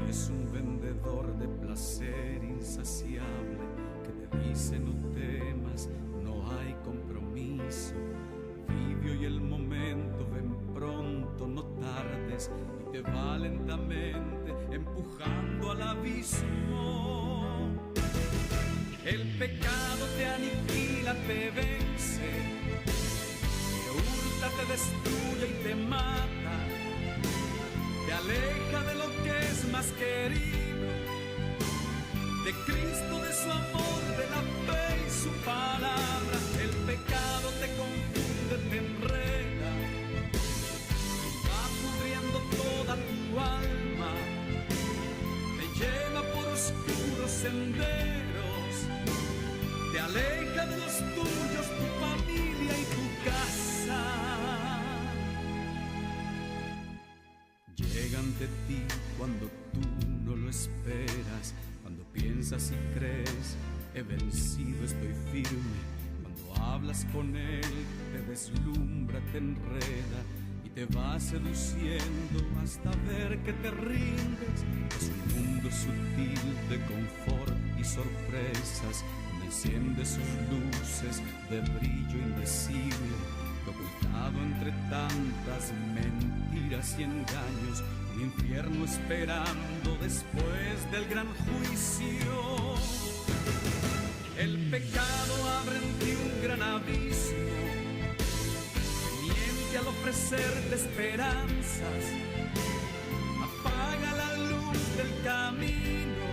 Es un vendedor de placer insaciable que te dice no temas, no hay compromiso. Vive hoy el momento, ven pronto, no tardes, y te va lentamente empujando al abismo. El pecado te aniquila, te vence, te hurta, te destruye y te mata, te aleja de lo que es más querido, de Cristo, de su amor, de la fe y su palabra. El pecado te confunde, te enreda, va pudriendo toda tu alma, te lleva por oscuros senderos, te aleja de los tuyos, tu familia y tu casa. Llega ante ti cuando tú no lo esperas, cuando piensas y crees, he vencido, estoy firme. Cuando hablas con él, te deslumbra, te enreda y te va seduciendo hasta ver que te rindes. Es un mundo sutil de confort y sorpresas, donde enciende sus luces de brillo indecible, ocultado entre tantas mentiras y engaños, un infierno esperando después del gran juicio. El pecado abre en ti un gran abismo, miente al ofrecerte esperanzas, apaga la luz del camino,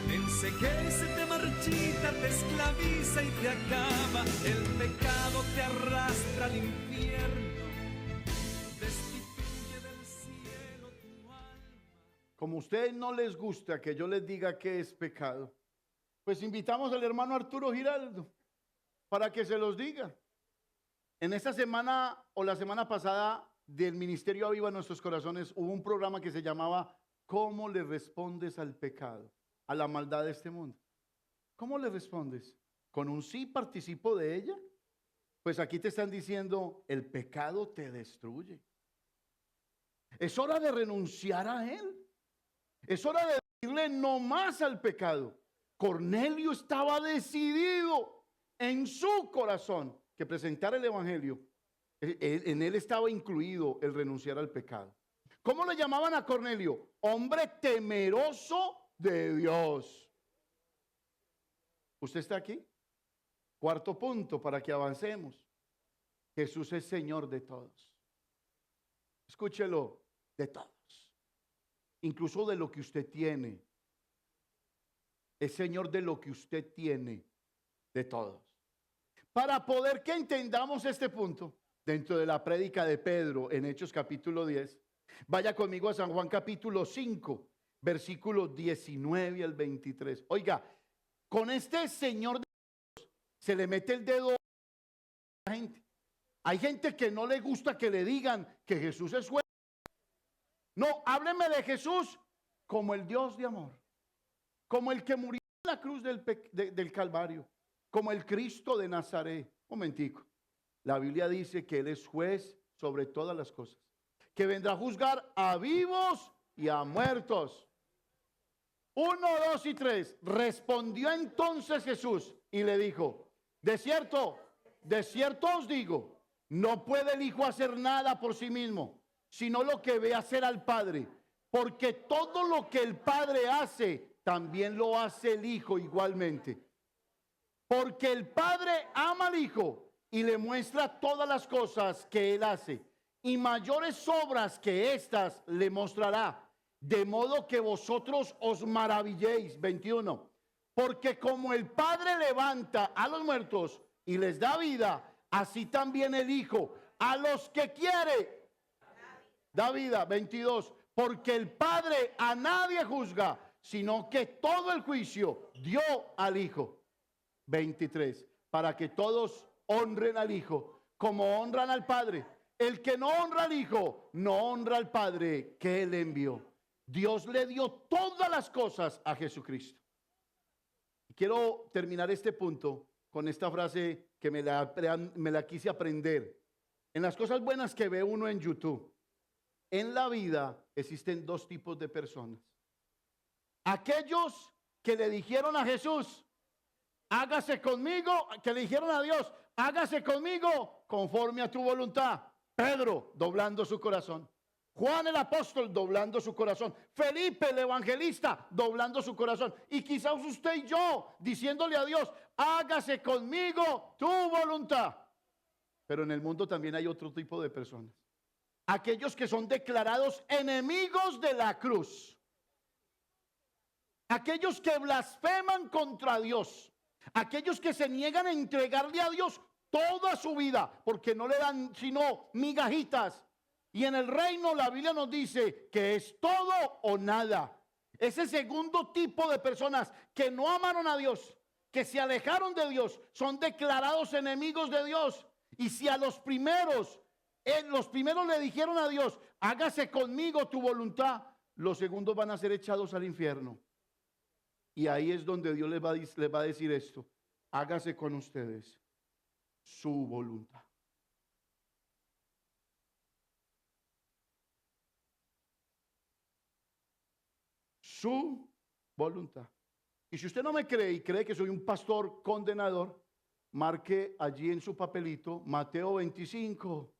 te enceguece, te marchita, te esclaviza y te acaba. El pecado te arrastra al infierno, destituye del cielo tu alma. Como a ustedes no les gusta que yo les diga qué es pecado, pues invitamos al hermano Arturo Giraldo para que se los diga. En esta semana o la semana pasada del Ministerio Aviva Nuestros Corazones hubo un programa que se llamaba ¿Cómo le respondes al pecado, a la maldad de este mundo? ¿Cómo le respondes? ¿Con un sí participo de ella? Pues aquí te están diciendo, el pecado te destruye. Es hora de renunciar a él. Es hora de decirle no más al pecado. Cornelio estaba decidido en su corazón que presentar el evangelio. En él estaba incluido el renunciar al pecado. ¿Cómo le llamaban a Cornelio? Hombre temeroso de Dios. ¿Usted está aquí? Cuarto punto para que avancemos. Jesús es Señor de todos. Escúchelo, de todos. Incluso de lo que usted tiene. Es Señor de lo que usted tiene, de todos. Para poder que entendamos este punto, dentro de la prédica de Pedro en Hechos capítulo 10, vaya conmigo a San Juan capítulo 5, versículos 19 al 23. Oiga, con este Señor de Dios se le mete el dedo a la gente. Hay gente que no le gusta que le digan que Jesús es juez. No, hábleme de Jesús como el Dios de amor, como el que murió en la cruz del Calvario, como el Cristo de Nazaret. Momentico, la Biblia dice que Él es juez sobre todas las cosas, que vendrá a juzgar a vivos y a muertos. 1, 2 y 3. Respondió entonces Jesús y le dijo: de cierto os digo, no puede el Hijo hacer nada por sí mismo, sino lo que ve hacer al Padre, porque todo lo que el Padre hace, también lo hace el Hijo igualmente. Porque el Padre ama al Hijo y le muestra todas las cosas que Él hace, y mayores obras que estas le mostrará, de modo que vosotros os maravilléis. 21. Porque como el Padre levanta a los muertos y les da vida, así también el Hijo a los que quiere da vida. 22. Porque el Padre a nadie juzga, sino que todo el juicio dio al Hijo. 23. Para que todos honren al Hijo como honran al Padre. El que no honra al Hijo, no honra al Padre que Él envió. Dios le dio todas las cosas a Jesucristo. Quiero terminar este punto con esta frase que me la quise aprender. En las cosas buenas que ve uno en YouTube, en la vida existen dos tipos de personas. Aquellos que le dijeron a Jesús: hágase conmigo, que le dijeron a Dios: hágase conmigo conforme a tu voluntad. Pedro doblando su corazón. Juan el apóstol doblando su corazón. Felipe el evangelista doblando su corazón. Y quizás usted y yo diciéndole a Dios: hágase conmigo tu voluntad. Pero en el mundo también hay otro tipo de personas. Aquellos que son declarados enemigos de la cruz. Aquellos que blasfeman contra Dios. Aquellos que se niegan a entregarle a Dios toda su vida, porque no le dan sino migajitas. Y en el reino la Biblia nos dice que es todo o nada. Ese segundo tipo de personas que no amaron a Dios, que se alejaron de Dios, son declarados enemigos de Dios. Y si a los primeros le dijeron a Dios: hágase conmigo tu voluntad, los segundos van a ser echados al infierno. Y ahí es donde Dios les va a decir esto: hágase con ustedes su voluntad. Su voluntad. Y si usted no me cree y cree que soy un pastor condenador, marque allí en su papelito Mateo 25,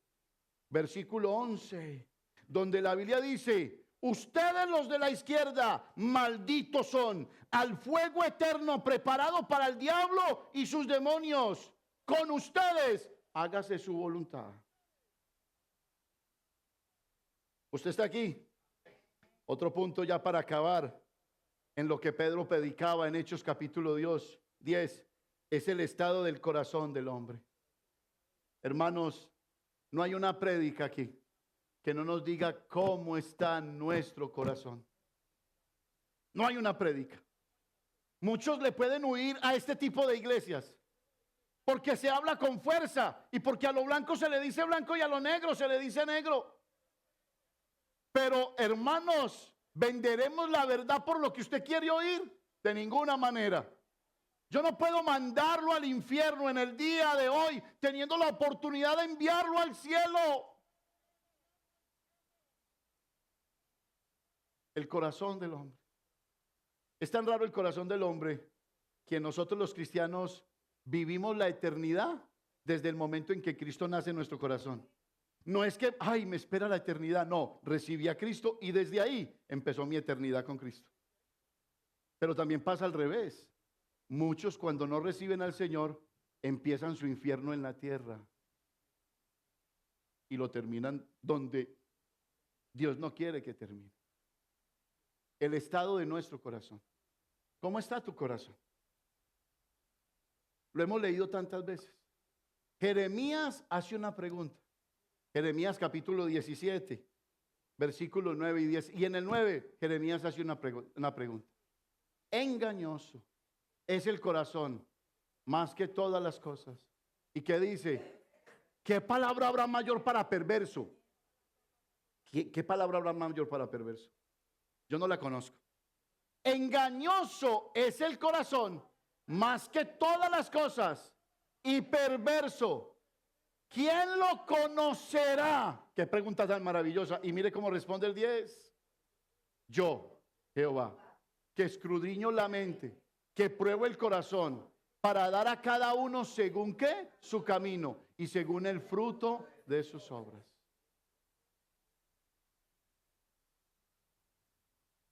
versículo 11, donde la Biblia dice: ustedes los de la izquierda, malditos son, al fuego eterno preparado para el diablo y sus demonios. Con ustedes, hágase su voluntad. ¿Usted está aquí? Otro punto ya para acabar en lo que Pedro predicaba en Hechos capítulo 10, es el estado del corazón del hombre. Hermanos, no hay una prédica aquí que no nos diga cómo está nuestro corazón. No hay una prédica. Muchos le pueden huir a este tipo de iglesias porque se habla con fuerza y porque a lo blanco se le dice blanco y a lo negro se le dice negro. Pero hermanos, ¿venderemos la verdad por lo que usted quiere oír? De ninguna manera. Yo no puedo mandarlo al infierno en el día de hoy, teniendo la oportunidad de enviarlo al cielo. El corazón del hombre. Es tan raro el corazón del hombre que nosotros los cristianos vivimos la eternidad desde el momento en que Cristo nace en nuestro corazón. No es que, ay, me espera la eternidad. No, recibí a Cristo y desde ahí empezó mi eternidad con Cristo. Pero también pasa al revés. Muchos cuando no reciben al Señor empiezan su infierno en la tierra y lo terminan donde Dios no quiere que termine. El estado de nuestro corazón. ¿Cómo está tu corazón? Lo hemos leído tantas veces. Jeremías hace una pregunta. Jeremías capítulo 17, versículos 9 y 10. Y en el 9, Jeremías hace una pregunta. Engañoso es el corazón más que todas las cosas. ¿Y qué dice? ¿Qué palabra habrá mayor para perverso? ¿Qué palabra habrá mayor para perverso? Yo no la conozco. Engañoso es el corazón más que todas las cosas y perverso. ¿Quién lo conocerá? Qué pregunta tan maravillosa. Y mire cómo responde el 10. Yo, Jehová, que escudriño la mente, que pruebo el corazón, para dar a cada uno según qué, su camino y según el fruto de sus obras.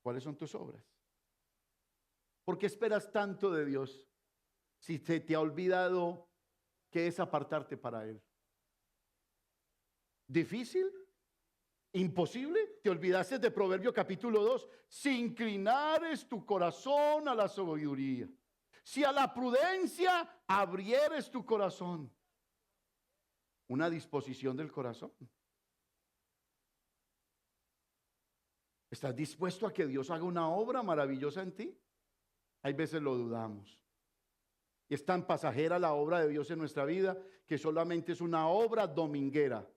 ¿Cuáles son tus obras? ¿Por qué esperas tanto de Dios si se te ha olvidado qué es apartarte para Él? ¿Difícil? ¿Imposible? ¿Te olvidaste de Proverbio capítulo 2? Si inclinares tu corazón a la sabiduría, si a la prudencia abrieres tu corazón. Una disposición del corazón. ¿Estás dispuesto a que Dios haga una obra maravillosa en ti? Hay veces lo dudamos. Y es tan pasajera la obra de Dios en nuestra vida que solamente es una obra dominguera.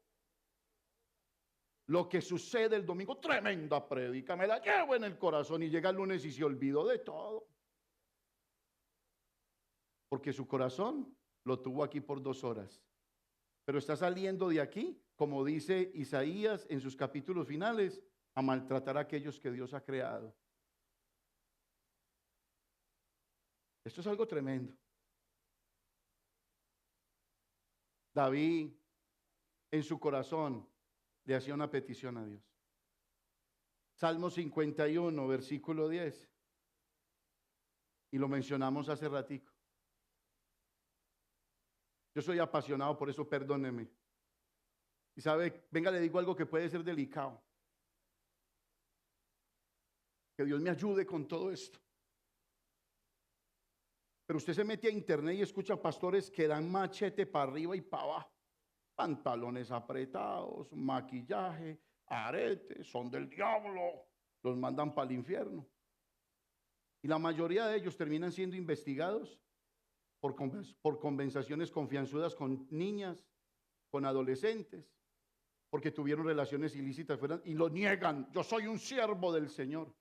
Lo que sucede el domingo, tremenda prédica, me la llevo en el corazón y llega el lunes y se olvidó de todo. Porque su corazón lo tuvo aquí por 2 horas. Pero está saliendo de aquí, como dice Isaías en sus capítulos finales, a maltratar a aquellos que Dios ha creado. Esto es algo tremendo. David, en su corazón, le hacía una petición a Dios. Salmo 51, versículo 10. Y lo mencionamos hace ratico. Yo soy apasionado, por eso perdóneme. Y sabe, venga, le digo algo que puede ser delicado. Que Dios me ayude con todo esto. Pero usted se mete a internet y escucha pastores que dan machete para arriba y para abajo. Pantalones apretados, maquillaje, aretes, son del diablo. Los mandan para el infierno. Y la mayoría de ellos terminan siendo investigados por conversaciones confianzudas con niñas, con adolescentes, porque tuvieron relaciones ilícitas y lo niegan. Yo soy un siervo del Señor.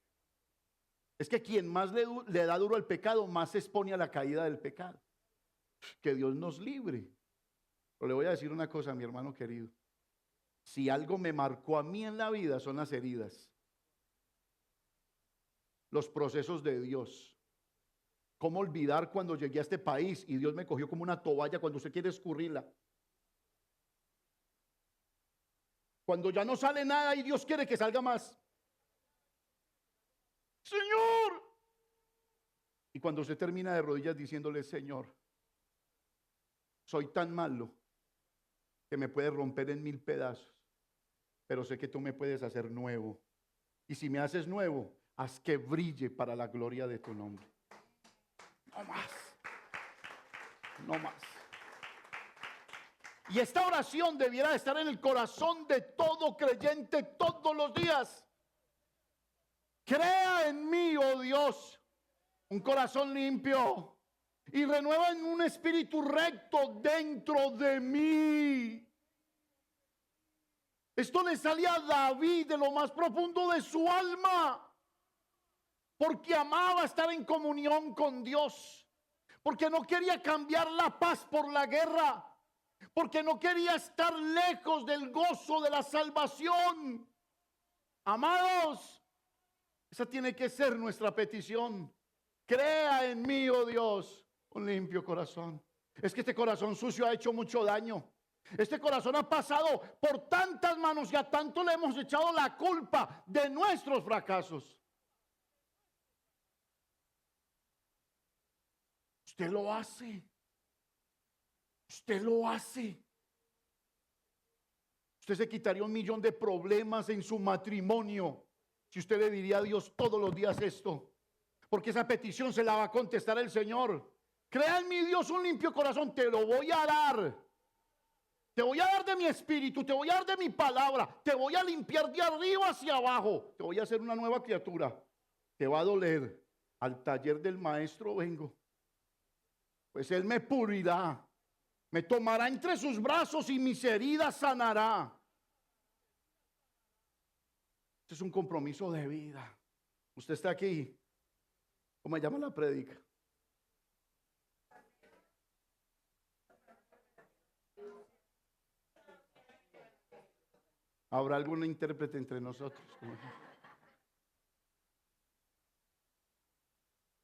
Es que quien más le da duro al pecado, más se expone a la caída del pecado. Que Dios nos libre. Pero le voy a decir una cosa, mi hermano querido. Si algo me marcó a mí en la vida son las heridas. Los procesos de Dios. ¿Cómo olvidar cuando llegué a este país y Dios me cogió como una toalla cuando usted quiere escurrirla? Cuando ya no sale nada y Dios quiere que salga más. Señor. Y cuando usted termina de rodillas diciéndole, Señor, soy tan malo que me puedes romper en 1000 pedazos, pero sé que tú me puedes hacer nuevo. Y si me haces nuevo, haz que brille para la gloria de tu nombre. No más. No más. Y esta oración debiera estar en el corazón de todo creyente todos los días. Crea en mí, oh Dios, un corazón limpio y renueva en un espíritu recto dentro de mí. Esto le salía a David de lo más profundo de su alma, porque amaba estar en comunión con Dios, porque no quería cambiar la paz por la guerra, porque no quería estar lejos del gozo de la salvación. Amados, Esa tiene que ser nuestra petición. Crea en mí, oh Dios, un limpio corazón. Es que este corazón sucio ha hecho mucho daño. Este corazón ha pasado por tantas manos y a tanto le hemos echado la culpa de nuestros fracasos. Usted lo hace. Usted lo hace. Usted se quitaría 1.000.000 de problemas en su matrimonio si usted le diría a Dios todos los días esto. Porque esa petición se la va a contestar el Señor. Crea en mi Dios un limpio corazón, te lo voy a dar. Te voy a dar de mi espíritu, te voy a dar de mi palabra, te voy a limpiar de arriba hacia abajo, te voy a hacer una nueva criatura. Te va a doler. Al taller del maestro vengo. Pues Él me pulirá, me tomará entre sus brazos y mis heridas sanará. Este es un compromiso de vida. Usted está aquí. ¿Cómo se llama la prédica? ¿Habrá algún intérprete entre nosotros?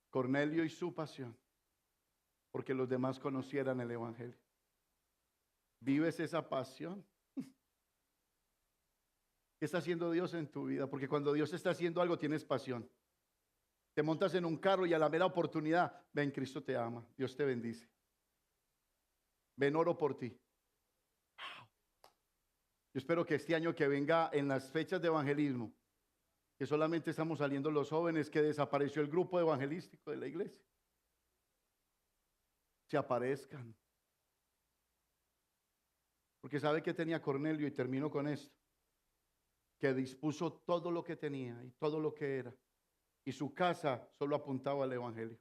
Cornelio y su pasión, porque los demás conocieran el evangelio. ¿Vives esa pasión? ¿Qué está haciendo Dios en tu vida? Porque cuando Dios está haciendo algo, tienes pasión. Te montas en un carro y a la mera oportunidad, ven, Cristo te ama, Dios te bendice. Ven, oro por ti. Yo espero que este año que venga en las fechas de evangelismo, que solamente estamos saliendo los jóvenes, que desapareció el grupo evangelístico de la iglesia, se aparezcan. Porque sabe que tenía Cornelio, y termino con esto, que dispuso todo lo que tenía y todo lo que era, y su casa solo apuntaba al evangelio.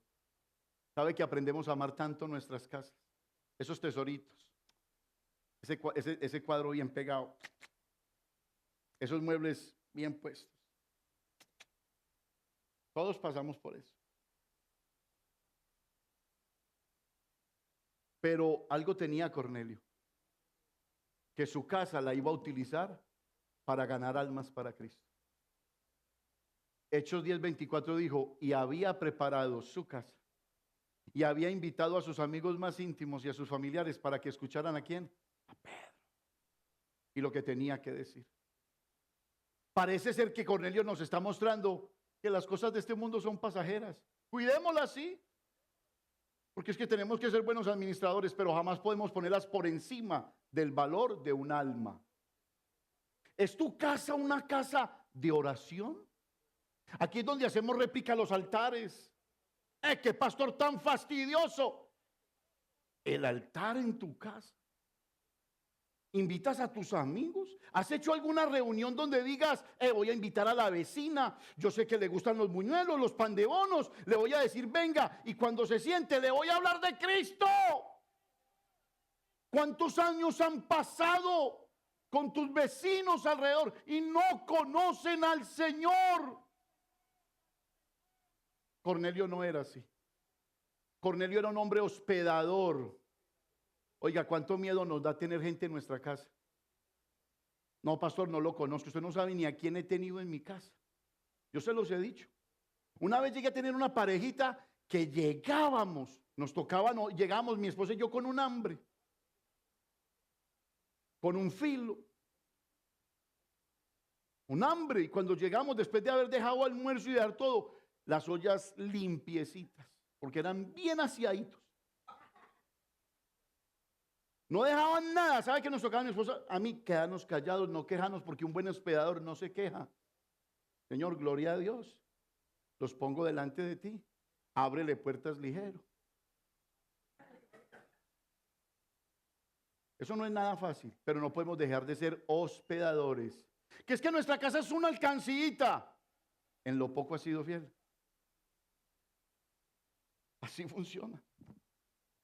Sabe que aprendemos a amar tanto nuestras casas, esos tesoritos, ese cuadro bien pegado, esos muebles bien puestos. Todos pasamos por eso. Pero algo tenía Cornelio, que su casa la iba a utilizar para ganar almas para Cristo. Hechos 10:24 dijo, y había preparado su casa, y había invitado a sus amigos más íntimos y a sus familiares para que escucharan ¿a quién? A Pedro. Y lo que tenía que decir. Parece ser que Cornelio nos está mostrando que las cosas de este mundo son pasajeras. Cuidémoslas, sí. Porque es que tenemos que ser buenos administradores, pero jamás podemos ponerlas por encima del valor de un alma. ¿Es tu casa una casa de oración? Aquí es donde hacemos réplica a los altares. ¡Qué pastor tan fastidioso! El altar en tu casa. ¿Invitas a tus amigos? ¿Has hecho alguna reunión donde digas, voy a invitar a la vecina? Yo sé que le gustan los buñuelos, los pan de bonos. Le voy a decir, venga, y cuando se siente, le voy a hablar de Cristo. ¿Cuántos años han pasado con tus vecinos alrededor y no conocen al Señor? Cornelio no era así. Cornelio era un hombre hospedador. Oiga, cuánto miedo nos da tener gente en nuestra casa. No, pastor, no lo conozco. Usted no sabe ni a quién he tenido en mi casa. Yo se los he dicho. Una vez llegué a tener una parejita que llegábamos, nos tocaba, no, llegamos mi esposa y yo con un hambre, con un filo, un hambre. Y cuando llegamos, después de haber dejado almuerzo y dejar todo, las ollas limpiecitas, porque eran bien aseaditos. No dejaban nada. ¿Sabe qué nos tocaba a mi esposa? A mí, quedarnos callados, no quejarnos, porque un buen hospedador no se queja. Señor, gloria a Dios. Los pongo delante de ti. Ábrele puertas ligero. Eso no es nada fácil, pero no podemos dejar de ser hospedadores. Que es que nuestra casa es una alcancita. En lo poco ha sido fiel. Así funciona.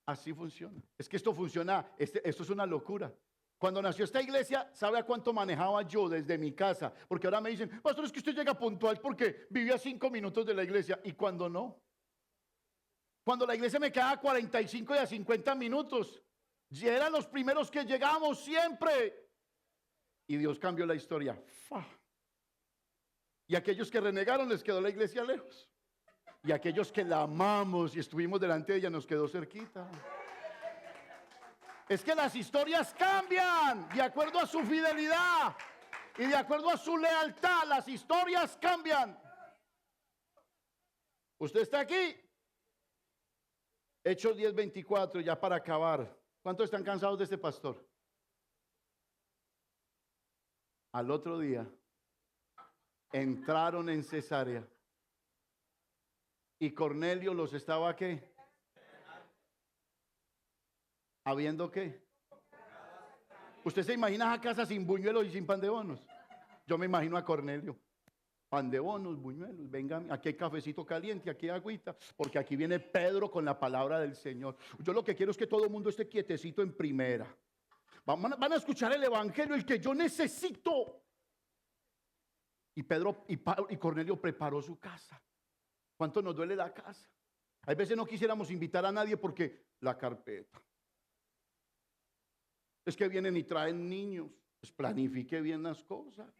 Así funciona. Es que esto funciona, esto es una locura. Cuando nació esta iglesia, ¿sabe a cuánto manejaba yo desde mi casa? Porque ahora me dicen, pastor, es que usted llega puntual porque vivía a 5 minutos de la iglesia. ¿Y cuando no? Cuando la iglesia me quedaba a 45 y a 50 minutos. Ya eran los primeros que llegamos siempre. Y Dios cambió la historia. ¡Fa! Y aquellos que renegaron les quedó la iglesia lejos. Y aquellos que la amamos y estuvimos delante de ella nos quedó cerquita. Es que las historias cambian de acuerdo a su fidelidad y de acuerdo a su lealtad. Las historias cambian. Usted está aquí. Hechos 10:24, ya para acabar. ¿Cuántos están cansados de este pastor? Al otro día entraron en Cesarea y Cornelio los estaba ¿qué? ¿Habiendo qué? ¿Usted se imagina a casa sin buñuelos y sin pan de bonos? Yo me imagino a Cornelio. Pan de bonos, buñuelos, vengan, aquí hay cafecito caliente, aquí hay agüita, porque aquí viene Pedro con la palabra del Señor. Yo lo que quiero es que todo el mundo esté quietecito en primera. Van a escuchar el evangelio, el que yo necesito. Y Pedro y Cornelio preparó su casa. ¿Cuánto nos duele la casa? Hay veces no quisiéramos invitar a nadie porque la carpeta. Es que vienen y traen niños. Pues planifique bien las cosas.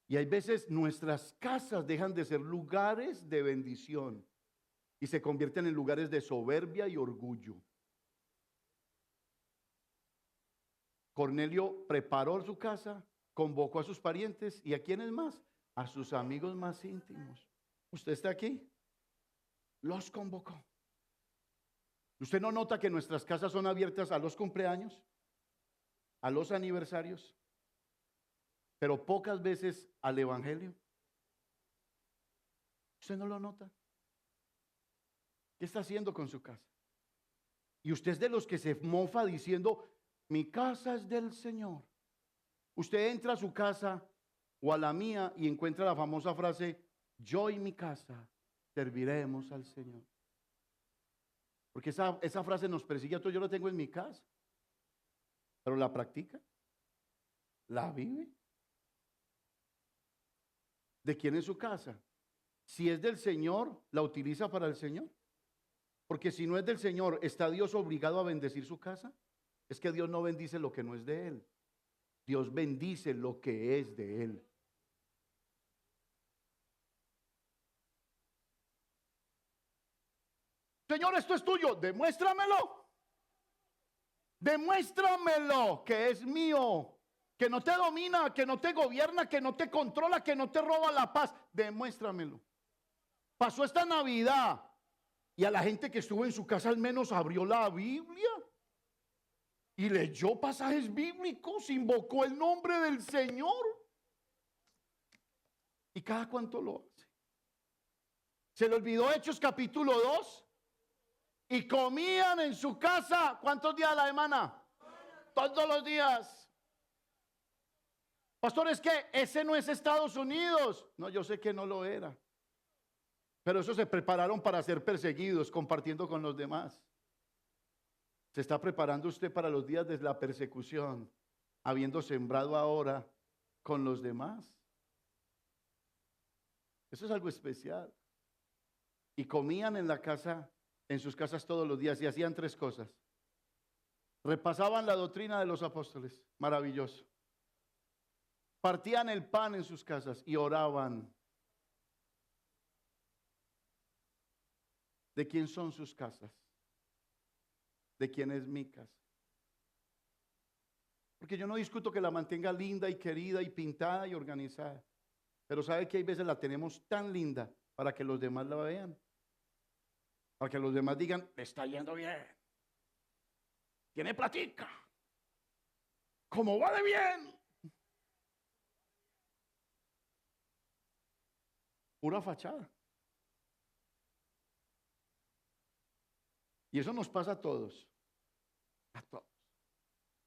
Y hay veces nuestras casas dejan de ser lugares de bendición y se convierten en lugares de soberbia y orgullo. Cornelio preparó su casa, convocó a sus parientes y ¿a quiénes más? A sus amigos más íntimos. ¿Usted está aquí? Los convocó. ¿Usted no nota que nuestras casas son abiertas a los cumpleaños, a los aniversarios, pero pocas veces al evangelio? ¿Usted no lo nota? ¿Qué está haciendo con su casa? Y usted es de los que se mofa diciendo, mi casa es del Señor. Usted entra a su casa o a la mía y encuentra la famosa frase, yo y mi casa serviremos al Señor. Porque esa frase nos persigue a todos. Yo la tengo en mi casa, pero la practica, la vive. ¿De quién es su casa? Si es del Señor, ¿la utiliza para el Señor? Porque si no es del Señor, ¿está Dios obligado a bendecir su casa? Es que Dios no bendice lo que no es de Él. Dios bendice lo que es de Él. Señor, esto es tuyo, demuéstramelo. Demuéstramelo que es mío, que no te domina, que no te gobierna, que no te controla, que no te roba la paz. Demuéstramelo. Pasó esta Navidad y a la gente que estuvo en su casa al menos abrió la Biblia y leyó pasajes bíblicos, invocó el nombre del Señor. ¿Y cada cuánto lo hace? ¿Se le olvidó Hechos capítulo 2? Y comían en su casa, ¿cuántos días a la semana? Todos los días. Pastor, es que ese no es Estados Unidos. No, yo sé que no lo era. Pero esos se prepararon para ser perseguidos, compartiendo con los demás. Se está preparando usted para los días de la persecución, habiendo sembrado ahora con los demás. Eso es algo especial. Y comían en la casa, en sus casas todos los días y hacían tres cosas. Repasaban la doctrina de los apóstoles, maravilloso. Partían el pan en sus casas y oraban. ¿De quién son sus casas? ¿De quién es mi casa? Porque yo no discuto que la mantenga linda y querida y pintada y organizada. Pero sabe que hay veces la tenemos tan linda para que los demás la vean. Para que los demás digan, le está yendo bien. Tiene platica. ¿Cómo va de bien? Pura fachada. Y eso nos pasa a todos. A todos.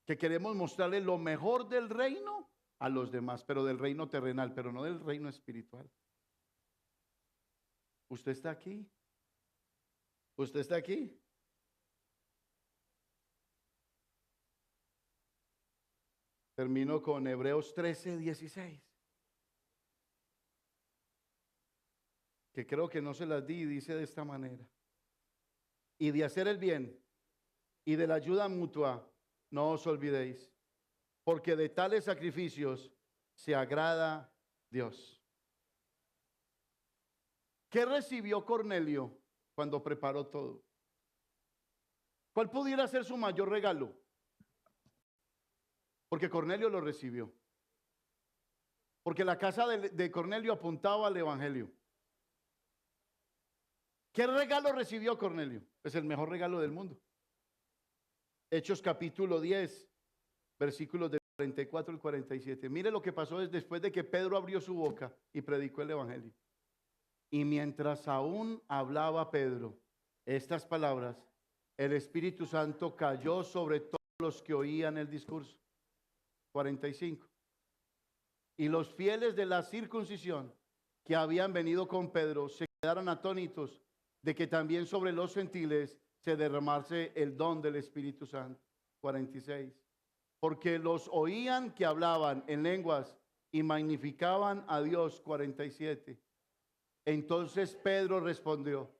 Que queremos mostrarle lo mejor del reino a los demás, pero del reino terrenal, pero no del reino espiritual. ¿Usted está aquí? ¿Usted está aquí? Termino con Hebreos 13:16. Que creo que no se las di y dice de esta manera. Y de hacer el bien y de la ayuda mutua, no os olvidéis, porque de tales sacrificios se agrada Dios. ¿Qué recibió Cornelio cuando preparó todo? ¿Cuál pudiera ser su mayor regalo? Porque Cornelio lo recibió. Porque la casa de Cornelio apuntaba al evangelio. ¿Qué regalo recibió Cornelio? Es el mejor regalo del mundo. Hechos capítulo 10, versículos del 44 al 47. Mire lo que pasó después de que Pedro abrió su boca y predicó el evangelio. Y mientras aún hablaba Pedro estas palabras, el Espíritu Santo cayó sobre todos los que oían el discurso. 45. Y los fieles de la circuncisión que habían venido con Pedro se quedaron atónitos de que también sobre los gentiles se derramase el don del Espíritu Santo. 46. Porque los oían que hablaban en lenguas y magnificaban a Dios. 47. Entonces Pedro respondió: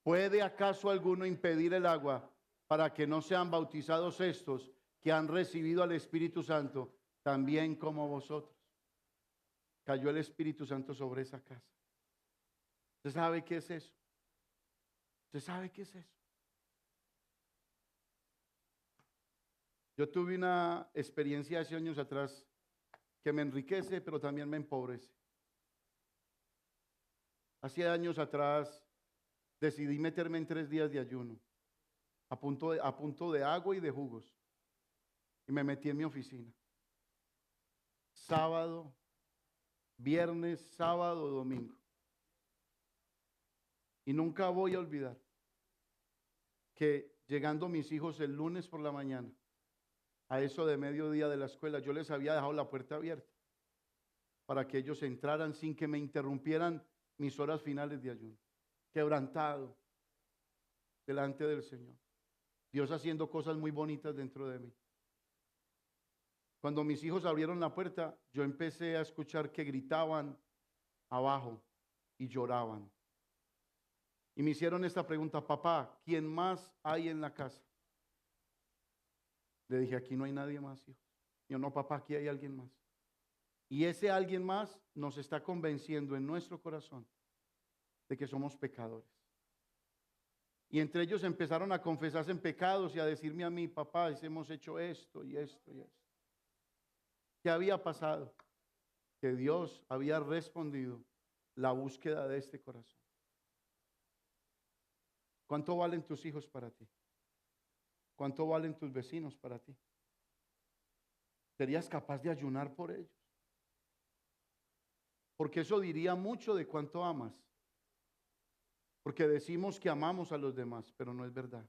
¿puede acaso alguno impedir el agua para que no sean bautizados estos que han recibido al Espíritu Santo también como vosotros? Cayó el Espíritu Santo sobre esa casa. ¿Usted sabe qué es eso? ¿Usted sabe qué es eso? Yo tuve una experiencia hace años atrás que me enriquece, pero también me empobrece. Hace años atrás decidí meterme en 3 días de ayuno, a punto de agua y de jugos. Y me metí en mi oficina. Sábado, viernes, sábado, domingo. Y nunca voy a olvidar que llegando mis hijos el lunes por la mañana, a eso de mediodía de la escuela, yo les había dejado la puerta abierta para que ellos entraran sin que me interrumpieran mis horas finales de ayuno. Quebrantado delante del Señor. Dios haciendo cosas muy bonitas dentro de mí. Cuando mis hijos abrieron la puerta, yo empecé a escuchar que gritaban abajo y lloraban. Y me hicieron esta pregunta: papá, ¿quién más hay en la casa? Le dije: aquí no hay nadie más, hijo. Yo: no, papá, aquí hay alguien más. Y ese alguien más nos está convenciendo en nuestro corazón de que somos pecadores. Y entre ellos empezaron a confesarse en pecados y a decirme a mí: papá, hemos hecho esto y esto y esto. ¿Qué había pasado? Que Dios había respondido la búsqueda de este corazón. ¿Cuánto valen tus hijos para ti? ¿Cuánto valen tus vecinos para ti? ¿Serías capaz de ayunar por ellos? Porque eso diría mucho de cuánto amas. Porque decimos que amamos a los demás, pero no es verdad.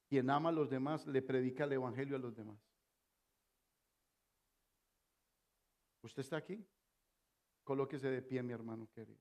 Quien ama a los demás le predica el evangelio a los demás. ¿Usted está aquí? Colóquese de pie, mi hermano querido.